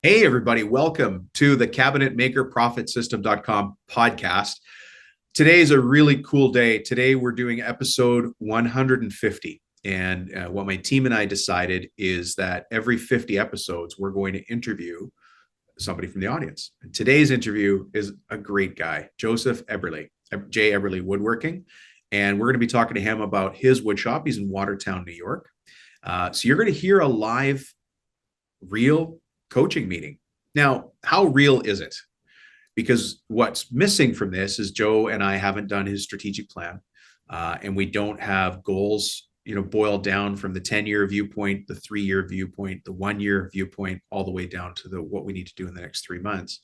Hey, everybody, welcome to the cabinetmakerprofitsystem.com podcast. Today is a really cool day. Today, we're doing episode 150. And what my team and I decided is that every 50 episodes, we're going to interview somebody from the audience. And today's interview is a great guy, Joseph Eberle, J. Eberle Woodworking. And we're going to be talking to him about his wood shop. He's in Watertown, New York. So you're going to hear a live, real coaching meeting. Now, how real is it? Because what's missing from this is Joe and I haven't done his strategic plan, and we don't have goals, boiled down from the 10-year viewpoint, the 3-year viewpoint, the 1-year viewpoint, all the way down to what we need to do in the next 3 months.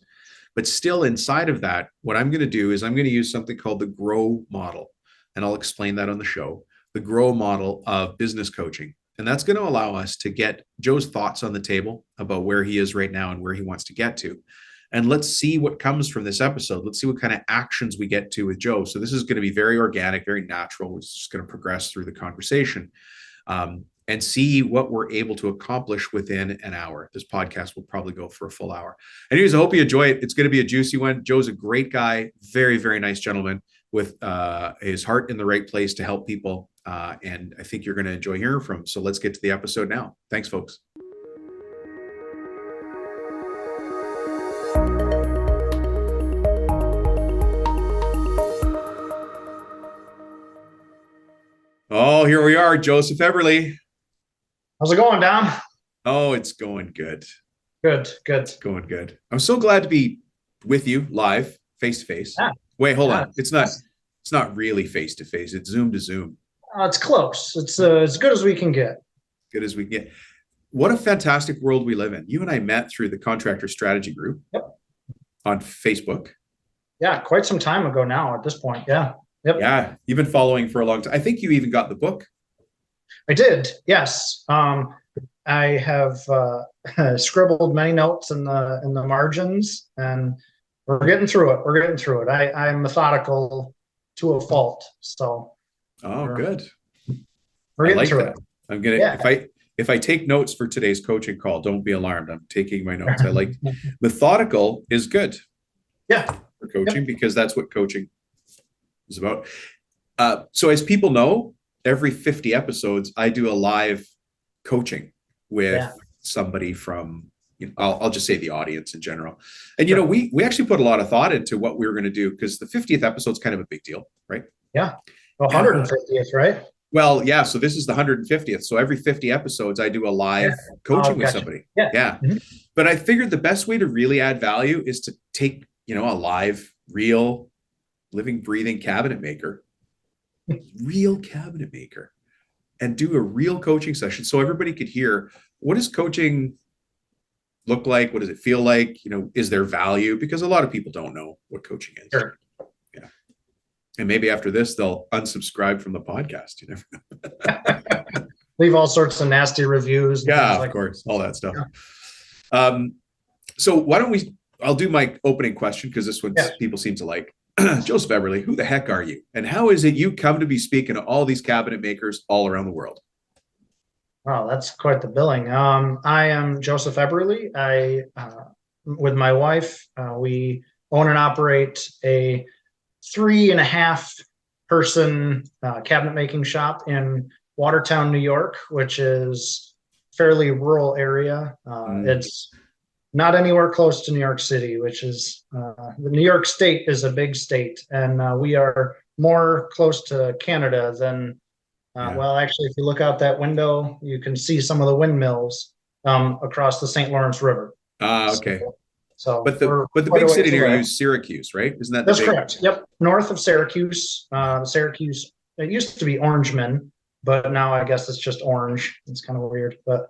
But still inside of that, what I'm going to do is I'm going to use something called the GROW model, and I'll explain that on the show, the GROW model of business coaching. And that's going to allow us to get Joe's thoughts on the table about where he is right now and where he wants to get to. And let's see what comes from this episode. Let's see what kind of actions we get to with Joe. So this is going to be very organic, very natural. We're just going to progress through the conversation and see what we're able to accomplish within an hour. This podcast will probably go for a full hour. Anyways, I hope you enjoy it. It's going to be a juicy one. Joe's a great guy, very, very nice gentleman with his heart in the right place to help people. And I think you're going to enjoy hearing from him. So let's get to the episode now. Thanks, folks. Oh, here we are, Joseph Eberle. How's it going, Dom? Oh, it's going good. Good. It's going good. I'm so glad to be with you live, face to face. Wait, hold on. It's not really face to face. It's Zoom to Zoom. It's close. It's as good as we can get. Good as we get. What a fantastic world we live in. You and I met through the Contractor Strategy Group on Facebook. Yeah, quite some time ago now at this point. Yeah. Yep. Yeah, you've been following for a long time. I think you even got the book. I did. Yes. I have scribbled many notes in the margins, and we're getting through it. I'm methodical to a fault. So. Oh, good. We're getting through it. I'm gonna if I take notes for today's coaching call, don't be alarmed. I'm taking my notes. I like methodical is good. Yeah. For coaching because that's what coaching is about. So as people know, every 50 episodes, I do a live coaching with somebody from, I'll just say the audience in general. And, we actually put a lot of thought into what we were going to do because the 50th episode is kind of a big deal, right? Yeah. 150th, right? Well, yeah. So this is the 150th. So every 50 episodes, I do a live coaching with somebody. Yeah. Mm-hmm. But I figured the best way to really add value is to take, a live, real, living, breathing cabinet maker, and do a real coaching session so everybody could hear what does coaching look like? What does it feel like? Is there value? Because a lot of people don't know what coaching is. Sure. Yeah. And maybe after this, they'll unsubscribe from the podcast. You never know. Leave all sorts of nasty reviews. Yeah, of course. All that stuff. Yeah. So why don't I'll do my opening question because this one people seem to like. Joseph Eberle, who the heck are you? And how is it you come to be speaking to all these cabinet makers all around the world? Wow, that's quite the billing. I am Joseph Eberle. With my wife, we own and operate a 3.5 person cabinet making shop in Watertown, New York, which is a fairly rural area. It's not anywhere close to New York City, which is the New York State is a big state, and we are more close to Canada than. Well, actually, if you look out that window, you can see some of the windmills across the St. Lawrence River. Okay. But the big city near you is Syracuse, right? Isn't that that's correct? Yep, north of Syracuse. Syracuse. It used to be Orangeman, but now I guess it's just Orange. It's kind of weird, but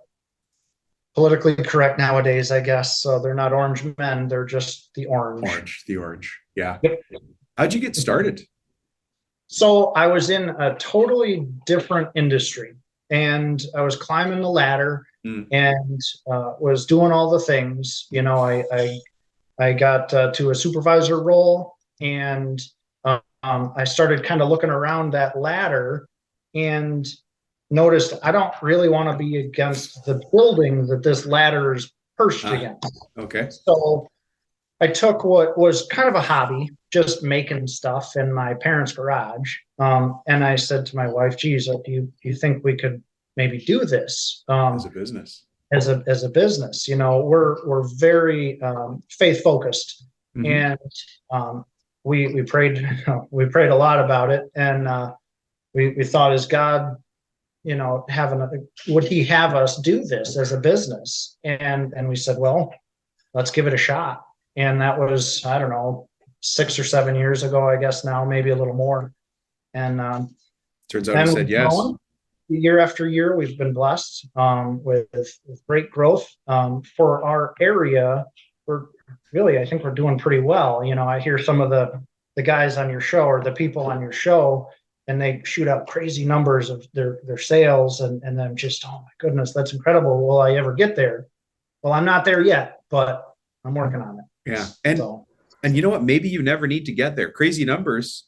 politically correct nowadays, I guess. So they're not Orange men; they're just the Orange. The Orange. Yeah. Yep. How'd you get started? So I was in a totally different industry, and I was climbing the ladder and was doing all the things. I got to a supervisor role, and I started kind of looking around that ladder and noticed I don't really want to be against the building that this ladder is purged again. Okay. So I took what was kind of a hobby, just making stuff in my parents' garage. And I said to my wife, geez, do you think we could maybe do this As a business. as a business? We're very faith focused, Mm-hmm. and we prayed we prayed a lot about it, and we thought, is God, would he have us do this as a business? And we said, well, let's give it a shot. And that was, I don't know, 6 or 7 years ago, I guess now, maybe a little more. And turns out he said yes. Year after year, we've been blessed with great growth for our area. I think we're doing pretty well. I hear some of the guys on your show, or the people on your show, and they shoot out crazy numbers of their sales, and then just, oh my goodness, that's incredible. Will I ever get there? Well, I'm not there yet, but I'm working on it. Yeah. And you know what? Maybe you never need to get there. Crazy numbers,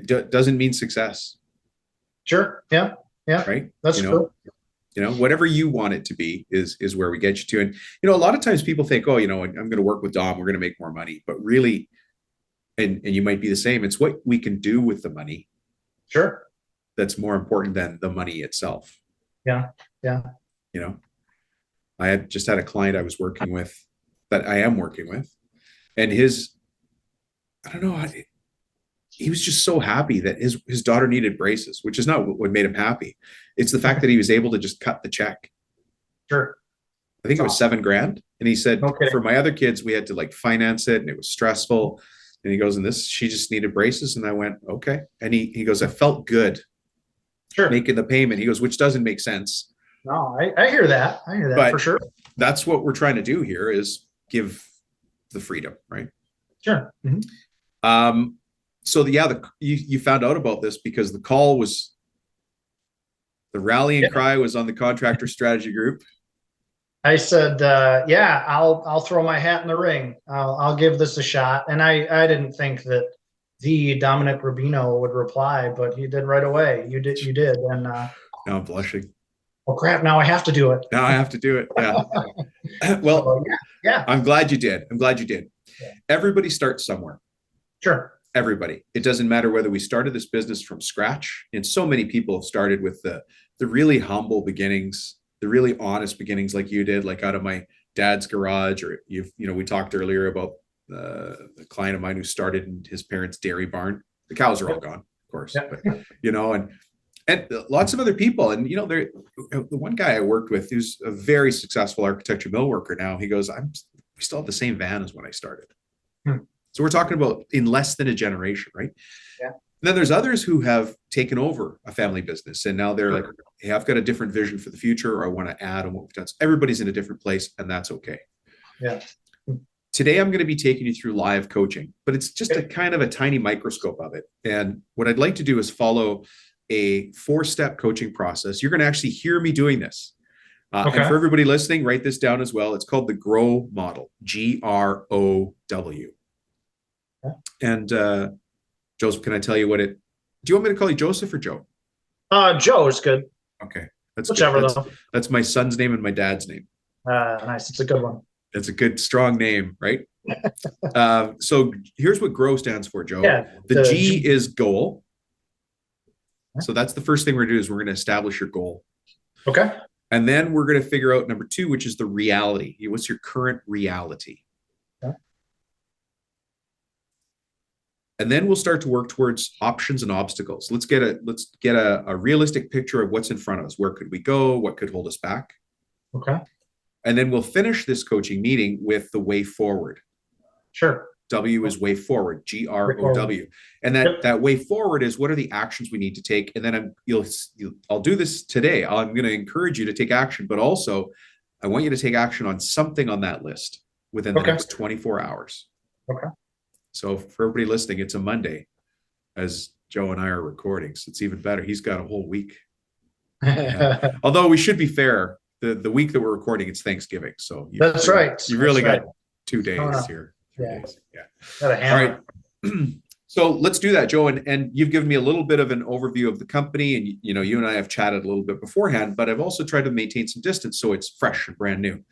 doesn't mean success. Sure. Yeah. Yeah. Right. That's true. Whatever you want it to be is where we get you to. And, a lot of times people think, oh, I'm going to work with Dom, we're going to make more money, but really, and you might be the same. It's what we can do with the money. Sure. That's more important than the money itself. Yeah. Yeah. I had just had a client I was working with, that I am working with, and I don't know, he was just so happy that his daughter needed braces, which is not what made him happy. It's the fact that he was able to just cut the check. Sure. I think it was $7,000. And he said, okay, for my other kids, we had to finance it, and it was stressful. And he goes, she just needed braces. And I went, okay. And he goes, I felt good making the payment. He goes, which doesn't make sense. No, I hear that. I hear that, but for sure. That's what we're trying to do here, is give the freedom, right? Sure. Mm-hmm. So you found out about this because the rallying cry was on the contractor strategy group. I said, yeah, I'll throw my hat in the ring. I'll give this a shot. And I didn't think that the Dominic Rubino would reply, but he did right away. You did. And now I'm blushing. Oh crap! Now I have to do it. Now I have to do it. Yeah. Well, so, yeah. I'm glad you did. Yeah. Everybody starts somewhere. Sure. Everybody. It doesn't matter whether we started this business from scratch. And so many people have started with the really humble beginnings, the really honest beginnings, like you did, like out of my dad's garage, or we talked earlier about the client of mine who started in his parents' dairy barn. The cows are all gone, of course, yeah. But, and lots of other people. And, the one guy I worked with, who's a very successful architecture mill worker now, he goes, we still have the same van as when I started. So we're talking about in less than a generation, right? Yeah. And then there's others who have taken over a family business, and now they're like, hey, I've got a different vision for the future, or I want to add on what we've done. So everybody's in a different place, and that's okay. Yeah. Today, I'm going to be taking you through live coaching, but it's just a kind of a tiny microscope of it. And what I'd like to do is follow a 4-step coaching process. You're going to actually hear me doing this. And for everybody listening, write this down as well. It's called the GROW model, GROW. Okay. And Joseph, can I tell you do you want me to call you Joseph or Joe? Joe is good. Okay. That's whichever, good. though. That's my son's name and my dad's name. Nice. It's a good one. It's a good, strong name, right? So here's what GROW stands for, Joe. Yeah, the G is goal. So that's the first thing we're going to do, is we're going to establish your goal. Okay. And then we're going to figure out number 2, which is the reality. What's your current reality? Okay. And then we'll start to work towards options and obstacles. Let's get a realistic picture of what's in front of us. Where could we go? What could hold us back? Okay. And then we'll finish this coaching meeting with the way forward. Sure. W is way forward, GROW. And that way forward is, what are the actions we need to take? And then I'll do this today. I'm going to encourage you to take action, but also I want you to take action on something on that list within the next 24 hours. Okay. So for everybody listening, it's a Monday as Joe and I are recording. So it's even better. He's got a whole week. Yeah. Although we should be fair, the week that we're recording, it's Thanksgiving. So that's right. You really got 2 days here. 3 days. Yeah. All right. So let's do that, Joe. And you've given me a little bit of an overview of the company, and you and I have chatted a little bit beforehand, but I've also tried to maintain some distance so it's fresh and brand new.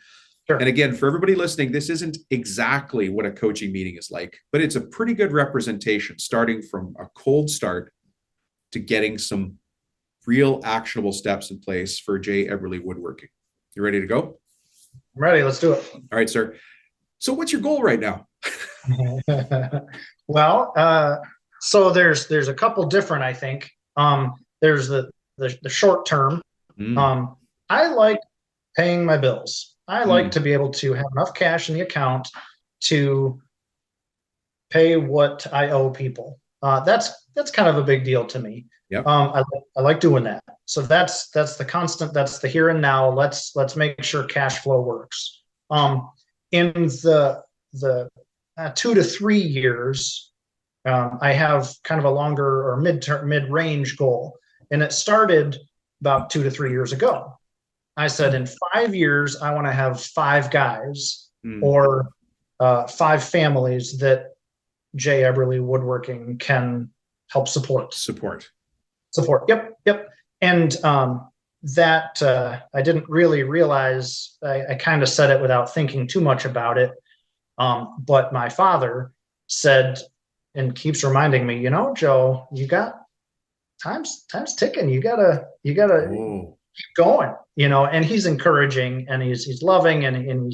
Sure. And again, for everybody listening, this isn't exactly what a coaching meeting is like, but it's a pretty good representation, starting from a cold start to getting some real actionable steps in place for J. Eberle Woodworking. You ready to go? I'm ready. Let's do it. All right, sir. So what's your goal right now? Well, so there's a couple different, I think. There's the short term. I like paying my bills. I like to be able to have enough cash in the account to pay what I owe people. That's kind of a big deal to me. Yep. I like doing that. So that's the constant. That's the here and now. Let's make sure cash flow works. In the 2 to 3 years, I have kind of a longer or mid-range goal, and it started about 2 to 3 years ago. I said, in 5 years, I want to have 5 guys or 5 families that J. Eberle Woodworking can help support. Yep. And that I didn't really realize. I kind of said it without thinking too much about it. But my father said, and keeps reminding me, Joe, you got time's ticking. You gotta keep going, and he's encouraging and he's loving and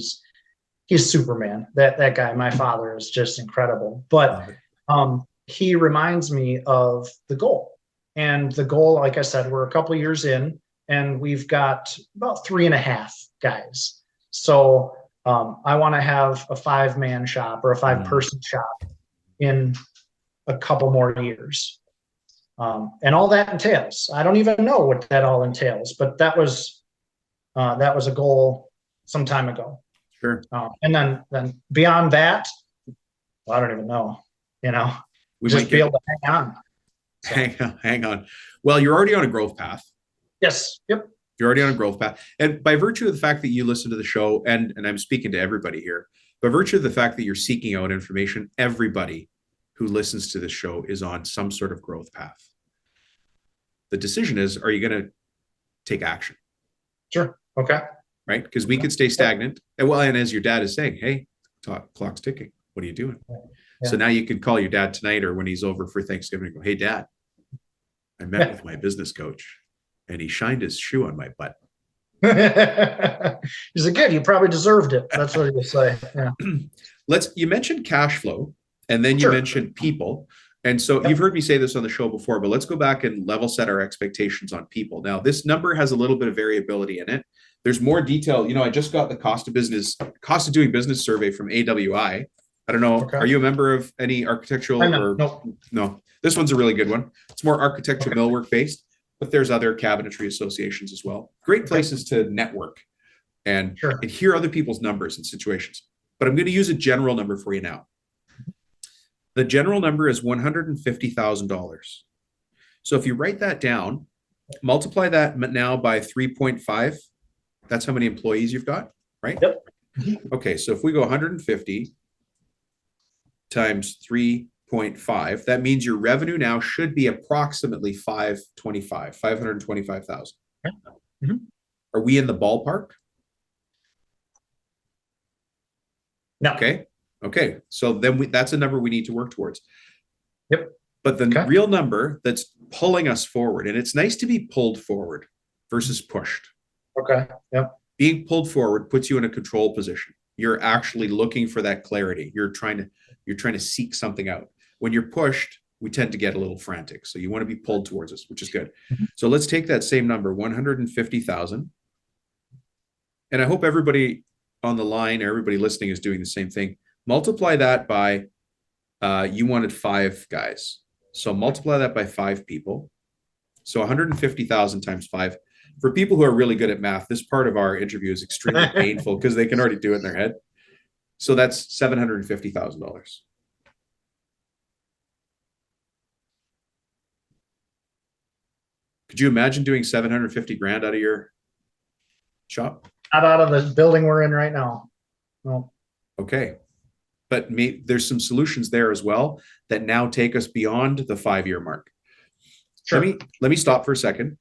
he's Superman. That guy, my father, is just incredible. But he reminds me of the goal. And the goal, like I said, we're a couple of years in and we've got about 3.5 guys. So I want to have a 5-man shop or a 5-person shop in a couple more years. And all that entails. I don't even know what that all entails, but that was a goal some time ago. Sure. And then beyond that, well, I don't even know. We just be able to hang on. Hang on. Well, you're already on a growth path. Yes. Yep. You're already on a growth path. And by virtue of the fact that you listen to the show, and I'm speaking to everybody here, by virtue of the fact that you're seeking out information, everybody who listens to this show is on some sort of growth path. The decision is, are you going to take action? Sure. Okay. Right? Because we could stay stagnant. And as your dad is saying, hey, clock's ticking. What are you doing? Yeah. So now you could call your dad tonight or when he's over for Thanksgiving and go, hey, Dad, I met with my business coach and he shined his shoe on my butt. He's like, good, you probably deserved it. That's what he'll say. Yeah. You mentioned cash flow and then you mentioned people. And so you've heard me say this on the show before, but let's go back and level set our expectations on people. Now, this number has a little bit of variability in it. There's more detail. I just got the cost of doing business survey from AWI. I don't know. Okay. Are you a member of any architectural? No. This one's a really good one. It's more architectural millwork based, but there's other cabinetry associations as well. Great places to network and hear other people's numbers and situations. But I'm going to use a general number for you now. The general number is $150,000. So if you write that down, multiply that now by 3.5. That's how many employees you've got, right? Yep. Okay, so if we go 150 times 3.5, that means your revenue now should be approximately 525,000. Mm-hmm. Are we in the ballpark? No. Okay. So then that's a number we need to work towards. Yep. But the real number that's pulling us forward, and it's nice to be pulled forward versus pushed. Okay. Yep. Being pulled forward puts you in a control position. You're actually looking for that clarity. You're trying to seek something out. When you're pushed, we tend to get a little frantic. So you want to be pulled towards us, which is good. Mm-hmm. So let's take that same number, 150,000. And I hope everybody on the line or everybody listening is doing the same thing. Multiply that by, you wanted 5 guys. So multiply that by 5 people. So 150,000 times 5. For people who are really good at math, this part of our interview is extremely painful because they can already do it in their head. So that's $750,000. Could you imagine doing 750 grand out of your shop? Not out of the building we're in right now. No. Okay. But there's some solutions there as well that now take us beyond the 5-year mark. Sure. Let me stop for a second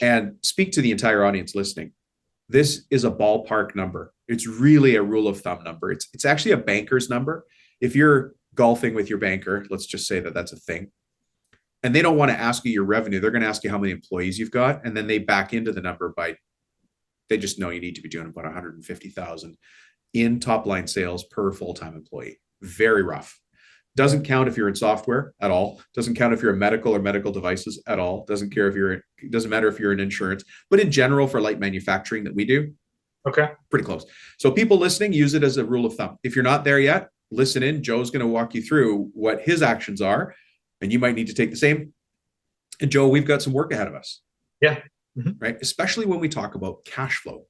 and speak to the entire audience listening. This is a ballpark number. It's really a rule of thumb number. It's actually a banker's number. If you're golfing with your banker, let's just say that that's a thing, and they don't want to ask you your revenue, they're going to ask you how many employees you've got, and then they back into the number by, they just know you need to be doing about 150,000 in top line sales per full-time employee. Very rough. Doesn't count if you're in software at all. Doesn't count if you're in medical or medical devices at all. Doesn't matter if you're in insurance, but in general for light manufacturing that we do, Okay. pretty close. So people listening, use it as a rule of thumb. If you're not there yet, listen in. Joe's going to walk you through what his actions are, and you might need to take the same. And Joe, we've got some work ahead of us. Yeah. Right. Especially when we talk about cash flow.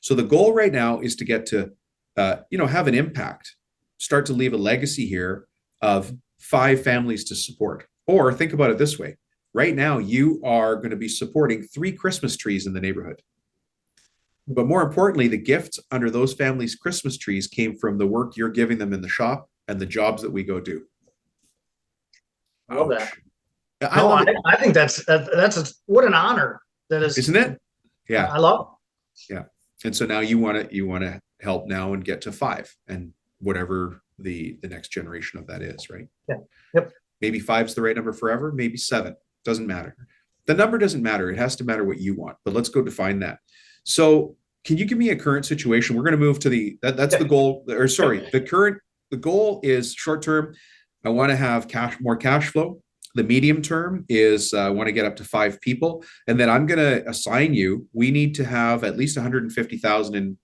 So the goal right now is to get to, have an impact, start to leave a legacy here of 5 families to support. Or think about it this way. Right now, you are going to be supporting 3 Christmas trees in the neighborhood. But more importantly, the gifts under those families' Christmas trees came from the work you're giving them in the shop and the jobs that we go do. I love that. I think that's what an honor that is, isn't it? Yeah. I love it. Yeah. And so now you want to help now and get to 5 and whatever the next generation of that is, right? Yeah. Yep. Maybe 5's the right number forever. Maybe 7. Doesn't matter. The number doesn't matter. It has to matter what you want, but let's go define that. So can you give me a current situation? We're going to move to that's the goal, or sorry, the goal is short term. I want to have more cash flow. The medium term is I want to get up to 5 people. And then I'm going to assign you, we need to have at least 150,000 in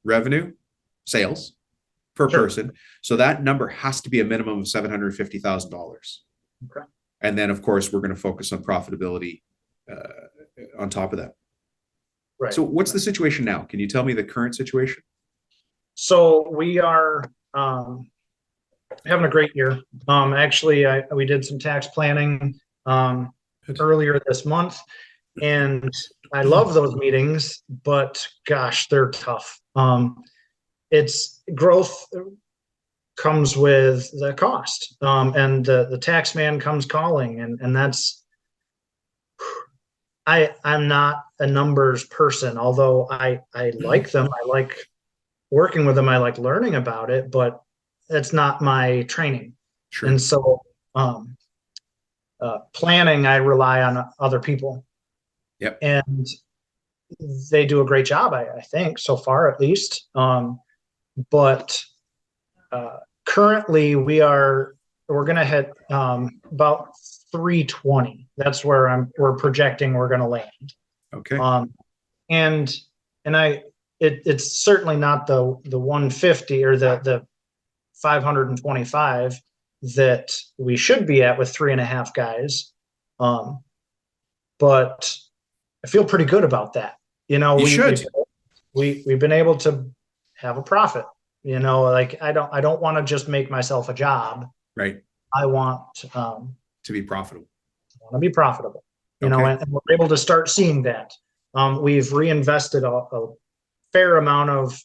revenue sales per person. So that number has to be a minimum of $750,000. Okay. And then of course, we're going to focus on profitability on top of that. Right. So what's the situation now? Can you tell me the current situation? So we are having a great year. Actually, we did some tax planning earlier this month, and I love those meetings, but gosh, they're tough. It's growth comes with the cost, and the tax man comes calling, and that's, I'm not a numbers person, although I like them. I like working with them. I like learning about it, but it's not my training. Sure. And so planning, I rely on other people. Yep. And they do a great job, I think, so far at least. But currently we're going to hit about 320. That's where we're projecting we're going to land. Okay. And it's certainly not the 150 or the 525 that we should be at with 3.5 guys. But I feel pretty good about that. We've been able to have a profit, like I don't want to just make myself a job. Right. I want to be profitable. I want to be profitable, Okay. and we're able to start seeing that. We've reinvested a fair amount of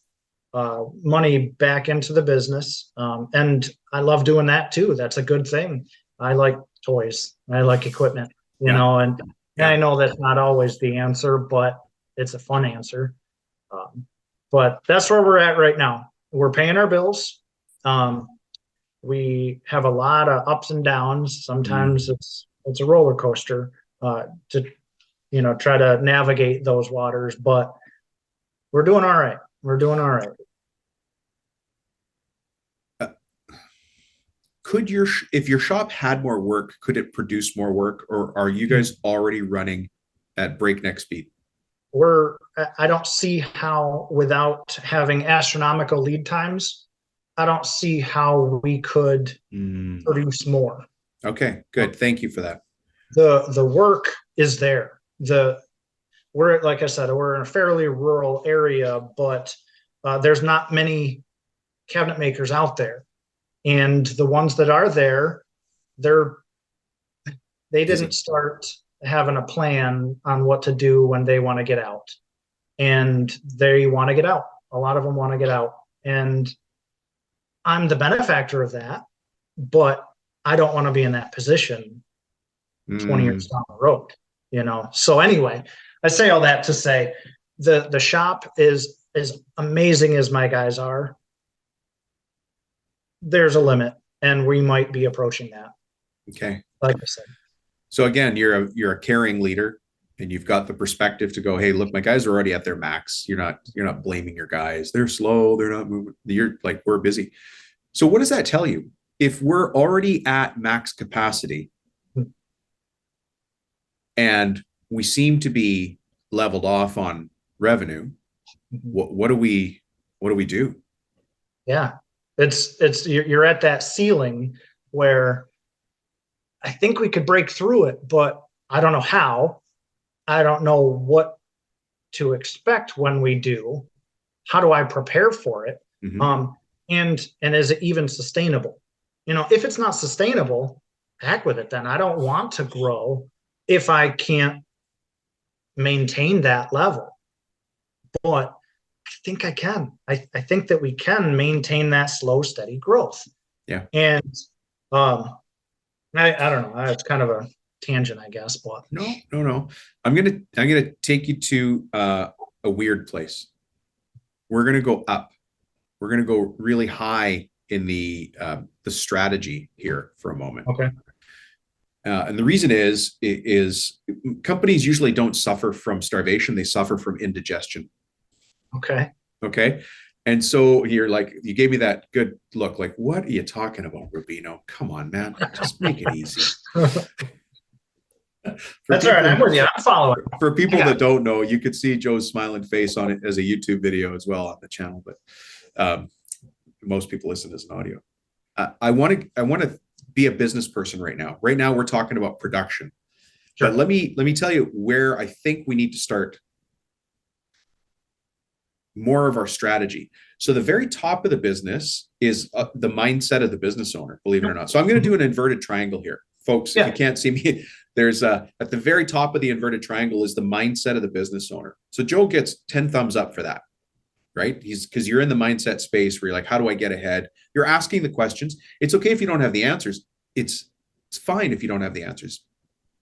money back into the business. And I love doing that too. That's a good thing. I like toys. I like equipment, and I know that's not always the answer, but it's a fun answer. But that's where we're at right now. We're paying our bills. We have a lot of ups and downs. Sometimes it's a roller coaster to try to navigate those waters, but we're doing all right. We're doing all right. If your shop had more work, could it produce more work, or are you guys already running at breakneck speed? I don't see how, without having astronomical lead times, I don't see how we could produce more. Okay, good. Thank you for that. The work is there. Like I said, we're in a fairly rural area, but there's not many cabinet makers out there. And the ones that are there, they didn't start having a plan on what to do when they want to get out. And they want to get out. A lot of them want to get out. And I'm the benefactor of that, but I don't want to be in that position 20 years down the road, So anyway, I say all that to say the shop is as amazing as my guys are, there's a limit, and we might be approaching that. Okay. Like I said. So again, you're a caring leader, and you've got the perspective to go, hey, look, my guys are already at their max. You're not blaming your guys. They're slow. They're not moving. You're like, we're busy. So what does that tell you? If we're already at max capacity and we seem to be leveled off on revenue, what do we do? Yeah, you're at that ceiling where I think we could break through it, but I don't know how. I don't know what to expect when we do. How do I prepare for it? Mm-hmm. And is it even sustainable? If it's not sustainable, heck with it then. I don't want to grow if I can't maintain that level. But I think I can. I think that we can maintain that slow, steady growth. Yeah. And I don't know. It's kind of a tangent, I guess. But no. I'm gonna take you to a weird place. We're gonna go up. We're gonna go really high in the strategy here for a moment. Okay. And the reason is companies usually don't suffer from starvation; they suffer from indigestion. Okay. Okay. And so you're like, you gave me that good look, like, what are you talking about, Rubino? Come on, man, just make it easy. That's all right. I'm with you. I'm following. For people that don't know, you could see Joe's smiling face on it as a YouTube video as well on the channel, but most people listen as an audio. I want to be a business person right now. Right now, we're talking about production. Sure. But let me tell you where I think we need to start more of our strategy. So the very top of the business is the mindset of the business owner, believe it or not. So I'm going to do an inverted triangle here, folks. If you can't see me, there's at the very top of the inverted triangle is the mindset of the business owner. So Joe gets 10 thumbs up for that, right? Because you're in the mindset space where you're like, how do I get ahead? You're asking the questions. It's okay if you don't have the answers. It's fine if you don't have the answers.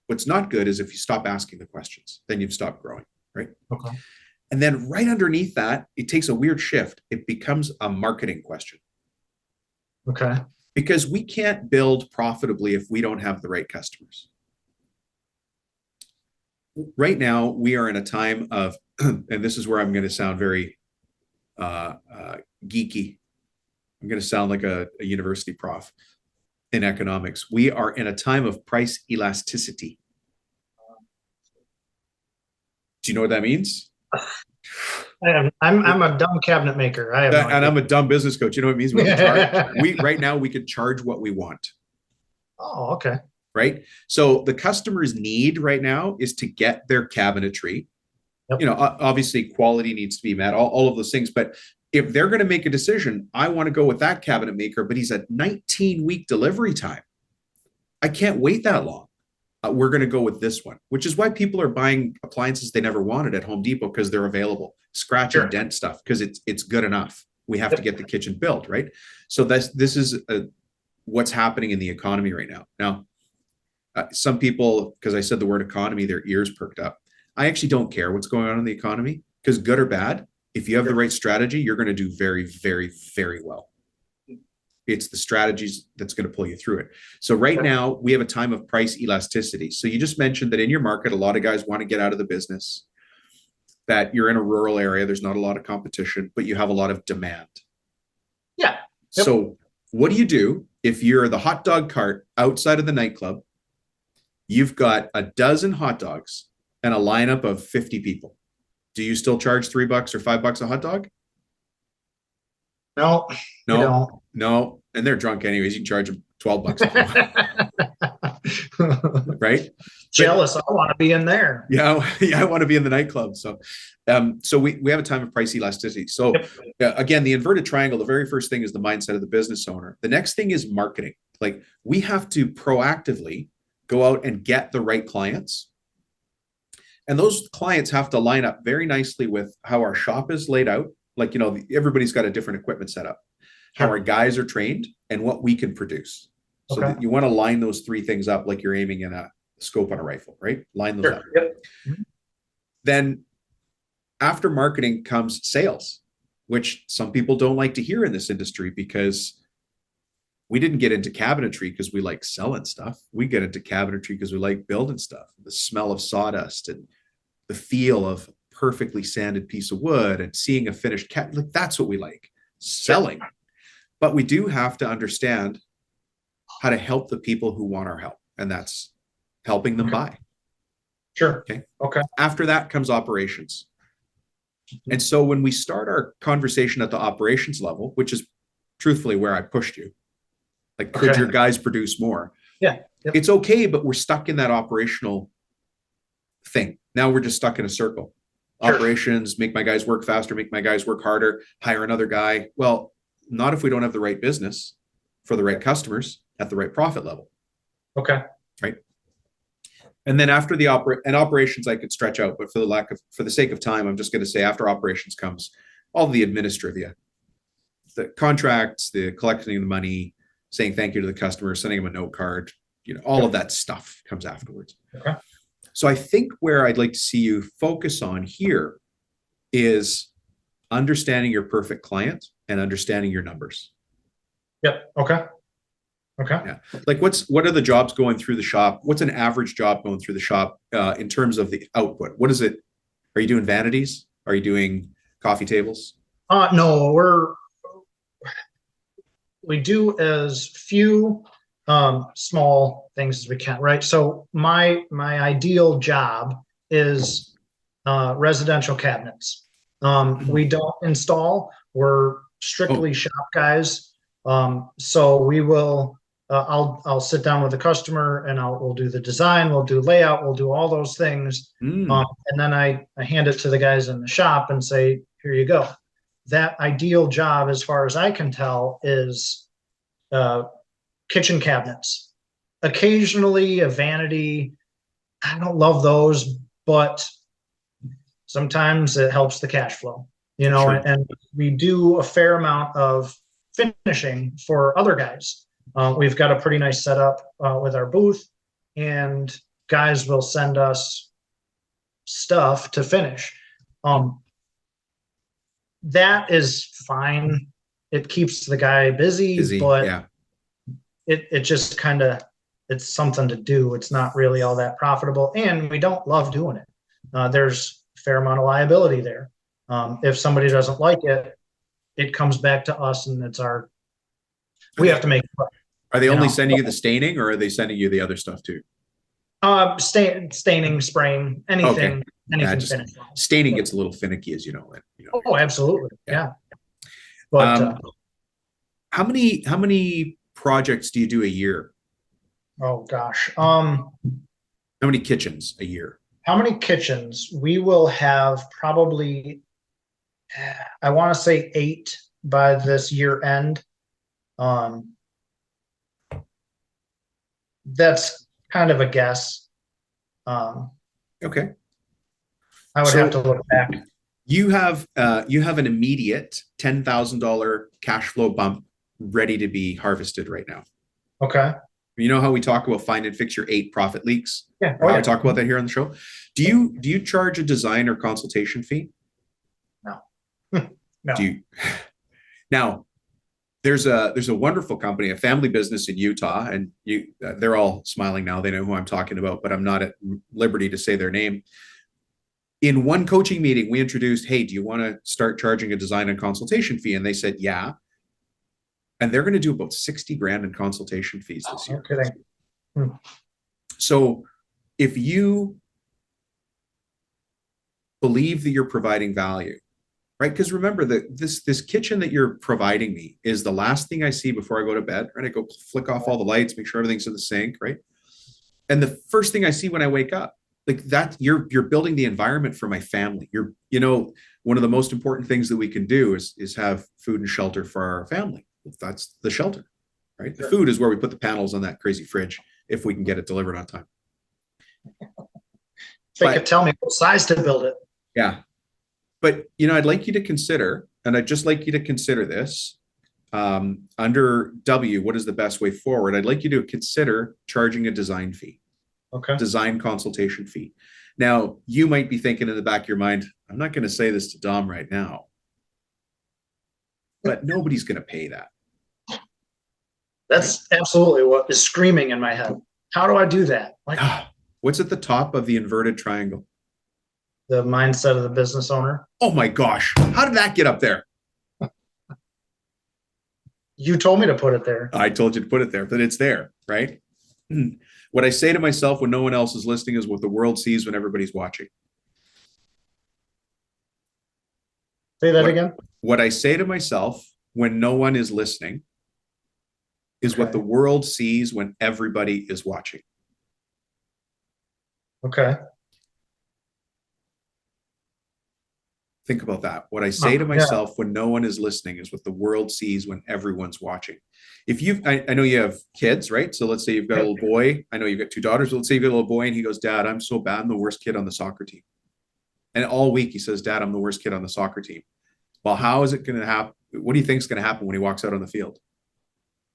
What's not good is if you stop asking the questions, then you've stopped growing, right? Okay. And then right underneath that, it takes a weird shift. It becomes a marketing question. Okay. Because we can't build profitably if we don't have the right customers. Right now, we are in a time of, and this is where I'm going to sound very geeky. I'm going to sound like a university prof in economics. We are in a time of price elasticity. Do you know what that means? I'm a dumb cabinet maker. And I'm a dumb business coach. You know what it means? We can charge. Right now we could charge what we want. Oh, okay. Right. So the customer's need right now is to get their cabinetry. Yep. Obviously quality needs to be met, all of those things. But if they're going to make a decision, I want to go with that cabinet maker, but he's at 19-week delivery time. I can't wait that long. We're going to go with this one, which is why people are buying appliances they never wanted at Home Depot because they're available. Scratch and dent stuff because it's good enough. We have to get the kitchen built, right? So this is what's happening in the economy right now. Now, some people, because I said the word economy, their ears perked up. I actually don't care what's going on in the economy because good or bad, if you have the right strategy, you're going to do very, very, very well. It's the strategies that's going to pull you through it. So right now we have a time of price elasticity. So you just mentioned that in your market, a lot of guys want to get out of the business, that you're in a rural area. There's not a lot of competition, but you have a lot of demand. Yeah. Yep. So what do you do if you're the hot dog cart outside of the nightclub? You've got a dozen hot dogs and a lineup of 50 people. Do you still charge $3 or $5 a hot dog? No. And they're drunk anyways. You can charge them $12 if you want. Right? Jealous. I want to be in there. Yeah, I want to be in the nightclub. So we have a time of price elasticity. So again, the inverted triangle, the very first thing is the mindset of the business owner. The next thing is marketing. Like we have to proactively go out and get the right clients. And those clients have to line up very nicely with how our shop is laid out. Like, everybody's got a different equipment set up, how our guys are trained and what we can produce. So that you want to line those three things up like you're aiming in a scope on a rifle, right? Line those up. Yep. Then After marketing comes sales, which some people don't like to hear in this industry, because we didn't get into cabinetry because we like selling stuff. We get into cabinetry because we like building stuff. The smell of sawdust and the feel of perfectly sanded piece of wood and seeing a finished cabinet, like that's what we like, selling. But we do have to understand how to help the people who want our help, and that's helping them buy. Sure. Okay. Okay. After that comes operations. And so when we start our conversation at the operations level, which is truthfully where I pushed you, like, could your guys produce more? Yeah. Yep. It's okay, but we're stuck in that operational thing. Now we're just stuck in a circle. Sure. Operations, make my guys work faster, make my guys work harder, hire another guy. Well, not if we don't have the right business for the right customers at the right profit level. Okay. Right. And then after the operations, I could stretch out, but for the sake of time, I'm just going to say after operations comes all the administrivia, the contracts, the collecting the money, saying thank you to the customer, sending them a note card, all of that stuff comes afterwards. Okay. So I think where I'd like to see you focus on here is understanding your perfect client and understanding your numbers. Yep. Okay. Okay. Yeah. Like what are the jobs going through the shop? What's an average job going through the shop in terms of the output? What is it? Are you doing vanities? Are you doing coffee tables? No, we do as few small things as we can, right? So my ideal job is residential cabinets. We don't install. We're strictly shop guys. So we will. I'll sit down with the customer and we'll do the design, we'll do layout, we'll do all those things, and then I hand it to the guys in the shop and say, here you go. That ideal job, as far as I can tell, is kitchen cabinets. Occasionally a vanity. I don't love those, but sometimes it helps the cash flow, sure. And we do a fair amount of finishing for other guys. We've got a pretty nice setup with our booth, and guys will send us stuff to finish. That is fine. It keeps the guy busy, but yeah. It just kind of, it's something to do. It's not really all that profitable, and we don't love doing it. There's a fair amount of liability there. If somebody doesn't like it, it comes back to us, and we have to make it. Are they only sending you the staining, or are they sending you the other stuff too? Staining, spraying, anything, anything. Staining gets a little finicky, as you know. Oh, absolutely, yeah. But how many projects do you do a year? Oh gosh, how many kitchens a year? How many kitchens? We will have probably, I want to say 8 by this year end. That's kind of a guess. Okay. I would have to look back. You have an immediate $10,000 cash flow bump ready to be harvested right now. Okay. You know how we talk about find and fix your 8 profit leaks? Yeah. I talk about that here on the show. Do you charge a design or consultation fee? No. No. Do you? Now, there's a wonderful company, a family business in Utah, and they're all smiling now. They know who I'm talking about, but I'm not at liberty to say their name. In one coaching meeting, we introduced, hey, do you want to start charging a design and consultation fee? And they said, yeah. And they're going to do about 60 grand in consultation fees this year. No kidding. So if you believe that you're providing value, right? Because remember that this kitchen that you're providing me is the last thing I see before I go to bed, right? I go flick off all the lights, make sure everything's in the sink, right? And the first thing I see when I wake up, like that, you're building the environment for my family. One of the most important things that we can do is have food and shelter for our family. That's the shelter, right? Sure. The food is where we put the panels on that crazy fridge if we can get it delivered on time. They could tell me what size to build it. Yeah. But, I'd like you to consider, and I'd just like you to consider this, under W, what is the best way forward? I'd like you to consider charging a design fee. Okay. Design consultation fee. Now, you might be thinking in the back of your mind, I'm not going to say this to Dom right now, but nobody's going to pay that. That's absolutely what is screaming in my head. How do I do that? Like, what's at the top of the inverted triangle? The mindset of the business owner. Oh my gosh. How did that get up there? You told me to put it there. I told you to put it there, but it's there, right? What I say to myself when no one else is listening is what the world sees when everybody's watching. Say that again. What I say to myself when no one is listening is what the world sees when everybody is watching. Okay. Think about that. What I say to myself when no one is listening is what the world sees when everyone's watching. If I know you have kids, right? So let's say you've got a little boy. I know you've got 2 daughters. Let's say you've got a little boy and he goes, Dad, I'm so bad. I'm the worst kid on the soccer team. And all week he says, Dad, I'm the worst kid on the soccer team. Well, how is it going to happen? What do you think is going to happen when he walks out on the field?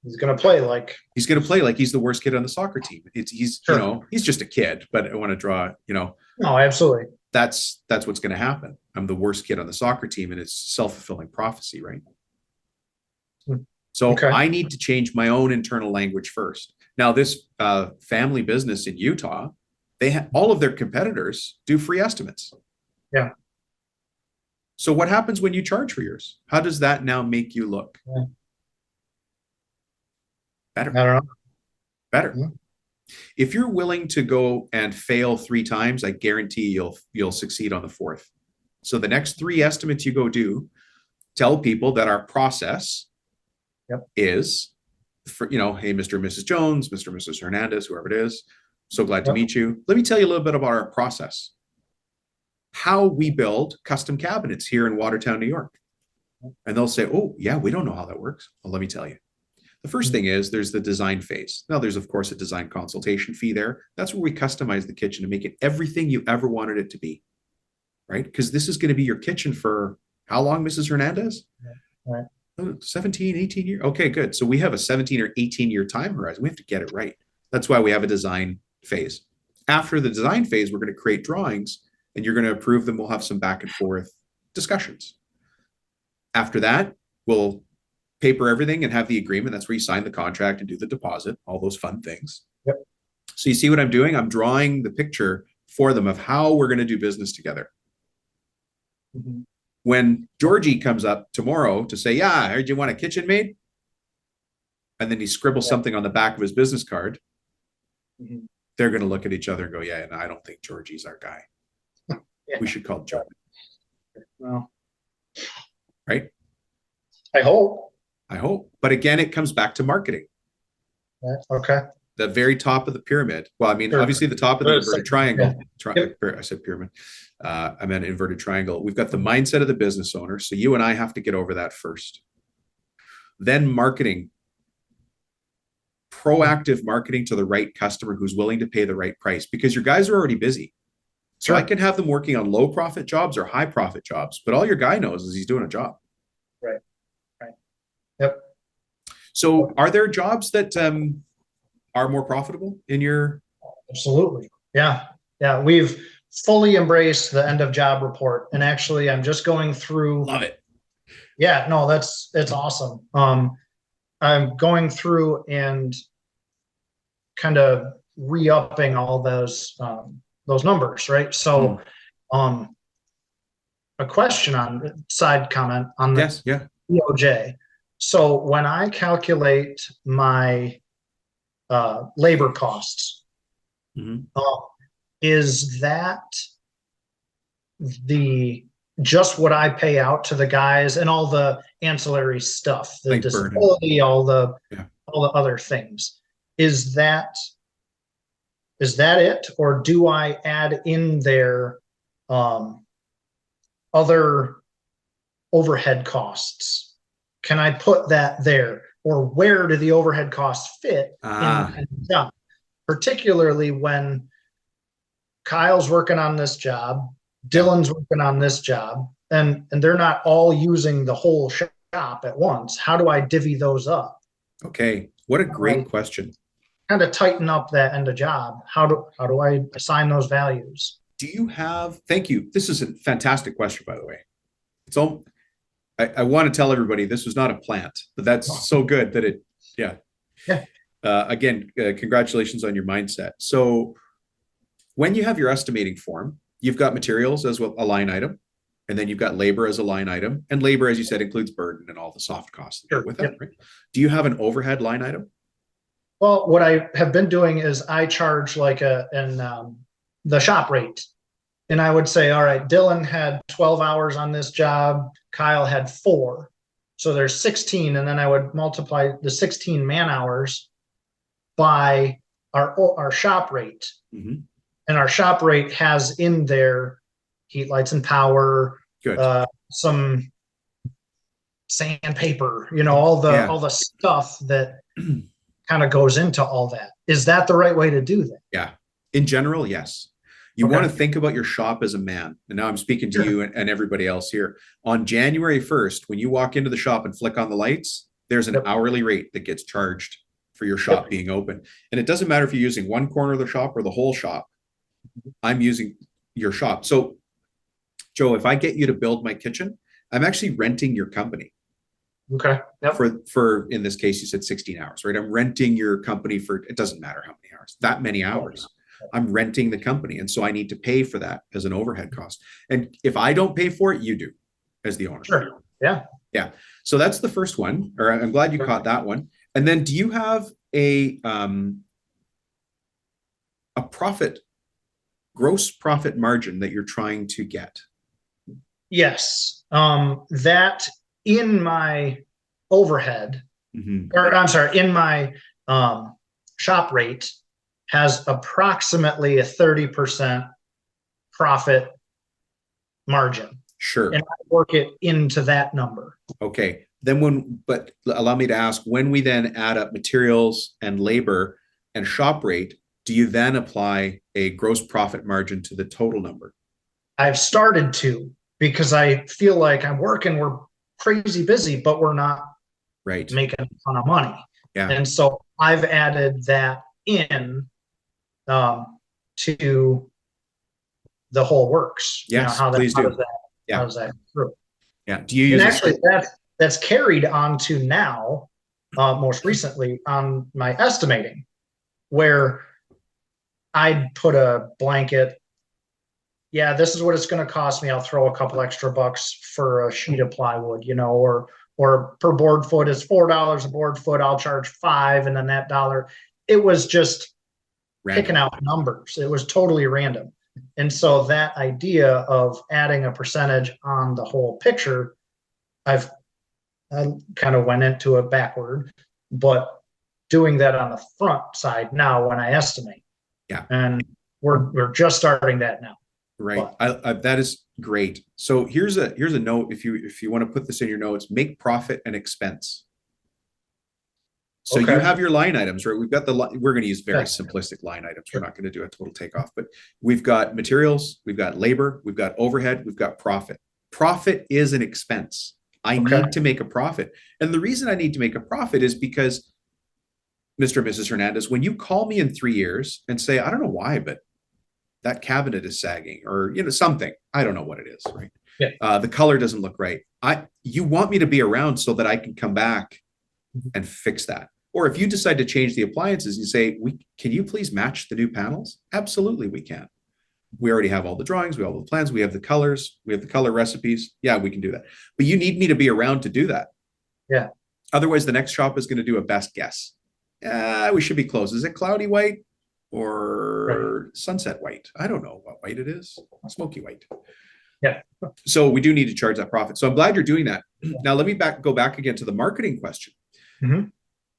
He's going to play like he's the worst kid on the soccer team. He's just a kid, but I want to draw, No, absolutely. That's what's going to happen. I'm the worst kid on the soccer team, and it's self-fulfilling prophecy, right? So I need to change my own internal language first. Now, this family business in Utah, all of their competitors do free estimates. Yeah. So what happens when you charge for yours? How does that now make you look? Yeah. Better. I don't know. Better. Yeah. If you're willing to go and fail 3 times, I guarantee you'll succeed on the 4th. So the next 3 estimates you go do, tell people that our process is for, hey, Mr. and Mrs. Jones, Mr. and Mrs. Hernandez, whoever it is, so glad to meet you. Let me tell you a little bit about our process. How we build custom cabinets here in Watertown, New York. And they'll say, oh, yeah, we don't know how that works. Well, let me tell you. The first thing is there's the design phase. Now, there's, of course, a design consultation fee there. That's where we customize the kitchen to make it everything you ever wanted it to be, right? Because this is going to be your kitchen for how long, Mrs. Hernandez? Right. 17, 18 years. Okay, good. So we have a 17 or 18-year time horizon. We have to get it right. That's why we have a design phase. After the design phase, we're going to create drawings, and you're going to approve them. We'll have some back and forth discussions. After that, we'll paper everything and have the agreement. That's where you sign the contract and do the deposit, all those fun things. Yep. So you see what I'm doing? I'm drawing the picture for them of how we're going to do business together. Mm-hmm. When Georgie comes up tomorrow to say, yeah, I heard you want a kitchen made, and then he scribbles something on the back of his business card, they're going to look at each other and go, yeah, and I don't think Georgie's our guy. We should call Joe. Well, right? I hope. But again, it comes back to marketing. Okay. The very top of the pyramid. Well, I mean, obviously the top of the inverted triangle. I said pyramid. I meant inverted triangle. We've got the mindset of the business owner. So you and I have to get over that first. Then marketing. Proactive marketing to the right customer who's willing to pay the right price, because your guys are already busy. So I can have them working on low profit jobs or high profit jobs, but all your guy knows is he's doing a job. Right. Yep. So are there jobs that are more profitable in your? Absolutely. Yeah. We've fully embraced the end of job report. And actually I'm just going through. Love it. Yeah, no, it's awesome. I'm going through and kind of re-upping all those numbers, right? So a question on side comment on the DOJ. So when I calculate my labor costs, is that just what I pay out to the guys and all the ancillary stuff, the disability, all the other things? Is that it, or do I add in there other overhead costs? Can I put that there, or where do the overhead costs fit in the job? Particularly when Kyle's working on this job, Dylan's working on this job, and they're not all using the whole shop at once. How do I divvy those up? Okay, what a great question. Kind of tighten up that end of job. How do I assign those values? do you have, thank you. This is a fantastic question, by the way. It's all, I want to tell everybody this was not a plant, but that's so good that it, yeah. Yeah. Again, congratulations on your mindset. So when you have your estimating form, you've got materials as well, a line item, and then you've got labor as a line item. And labor, as you said, includes burden and all the soft costs that go with that, right? Do you have an overhead line item? Well, what I have been doing is I charge like the shop rate. And I would say, all right, Dylan had 12 hours on this job. Kyle had 4. So there's 16. And then I would multiply the 16 man hours by our shop rate. Mm-hmm. And our shop rate has in there heat, lights, and power, some sandpaper, all the stuff that kind of goes into all that. Is that the right way to do that? Yeah. In general, yes. You want to think about your shop as a man. And now I'm speaking to you and everybody else here. On January 1st, when you walk into the shop and flick on the lights, there's an hourly rate that gets charged for your shop being open. And it doesn't matter if you're using one corner of the shop or the whole shop. I'm using your shop. So, Joe, if I get you to build my kitchen, I'm actually renting your company. Okay. Yep. For in this case, you said 16 hours, right? I'm renting your company for, it doesn't matter how many hours, that many hours. I'm renting the company. And so I need to pay for that as an overhead cost. And if I don't pay for it, you do as the owner. Sure. Yeah. Yeah. So that's the first one, or I'm glad you caught that one. And then do you have a gross profit margin that you're trying to get? Yes. That in my overhead, or I'm sorry, in my shop rate has approximately a 30% profit margin. Sure. And I work it into that number. Okay. Then but allow me to ask, when we then add up materials and labor and shop rate, do you then apply a gross profit margin to the total number? I've started to, because I feel like we're crazy busy, but we're not making a ton of money. Yeah. And so I've added that in to the whole works. Yes, please do. How does that go through? Yeah. Do you use actually that's carried on to now, most recently on my estimating, where I'd put a blanket. Yeah, this is what it's going to cost me. I'll throw a couple extra bucks for a sheet of plywood, or per board foot is $4 a board foot. I'll charge $5, and then that dollar. It was just picking out numbers. It was totally random. And so that idea of adding a percentage on the whole picture, I kind of went into it backward, but doing that on the front side now when I estimate. Yeah. And we're just starting that now. Right. That is great. So here's a note. If you want to put this in your notes, make profit an expense. So you have your line items, right? We've got we're going to use very simplistic line items. We're not going to do a total takeoff, but we've got materials, we've got labor, we've got overhead, we've got profit. Profit is an expense. I need to make a profit. And the reason I need to make a profit is because, Mr. and Mrs. Hernandez, when you call me in 3 years and say, I don't know why, but that cabinet is sagging, or something, I don't know what it is, right? Yeah. The color doesn't look right. You want me to be around so that I can come back and fix that. Or if you decide to change the appliances, you say, can you please match the new panels? Absolutely, we can. We already have all the drawings, we have all the plans, we have the colors, we have the color recipes. Yeah, we can do that. But you need me to be around to do that. Yeah. Otherwise, the next shop is going to do a best guess. We should be close. Is it cloudy white or sunset white? I don't know what white it is. Smoky white. Yeah. So we do need to charge that profit. So I'm glad you're doing that. Now let me go back again to the marketing question. Mm-hmm.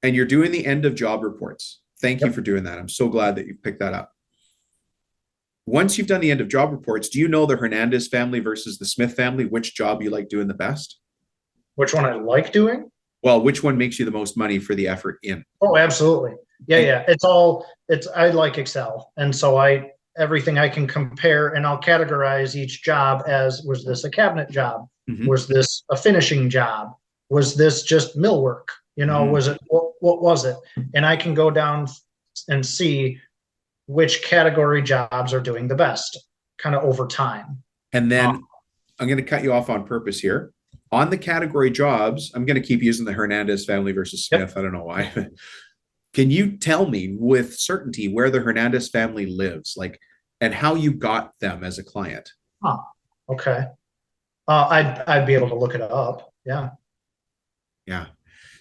And you're doing the end of job reports. Thank you for doing that. I'm so glad that you picked that up. Once you've done the end of job reports, do you know the Hernandez family versus the Smith family, which job you like doing the best? Which one I like doing? Well, which one makes you the most money for the effort in? Oh, absolutely. Yeah. I like Excel. And so everything I can compare, and I'll categorize each job as, was this a cabinet job? Mm-hmm. Was this a finishing job? Was this just millwork? Was it, what was it? And I can go down and see which category jobs are doing the best. kind of over time. And then I'm going to cut you off on purpose here. On the category jobs, I'm going to keep using the Hernandez family versus Smith. Yep. I don't know why. Can you tell me with certainty where the Hernandez family lives, like, and how you got them as a client? Okay. I'd be able to look it up. Yeah. Yeah.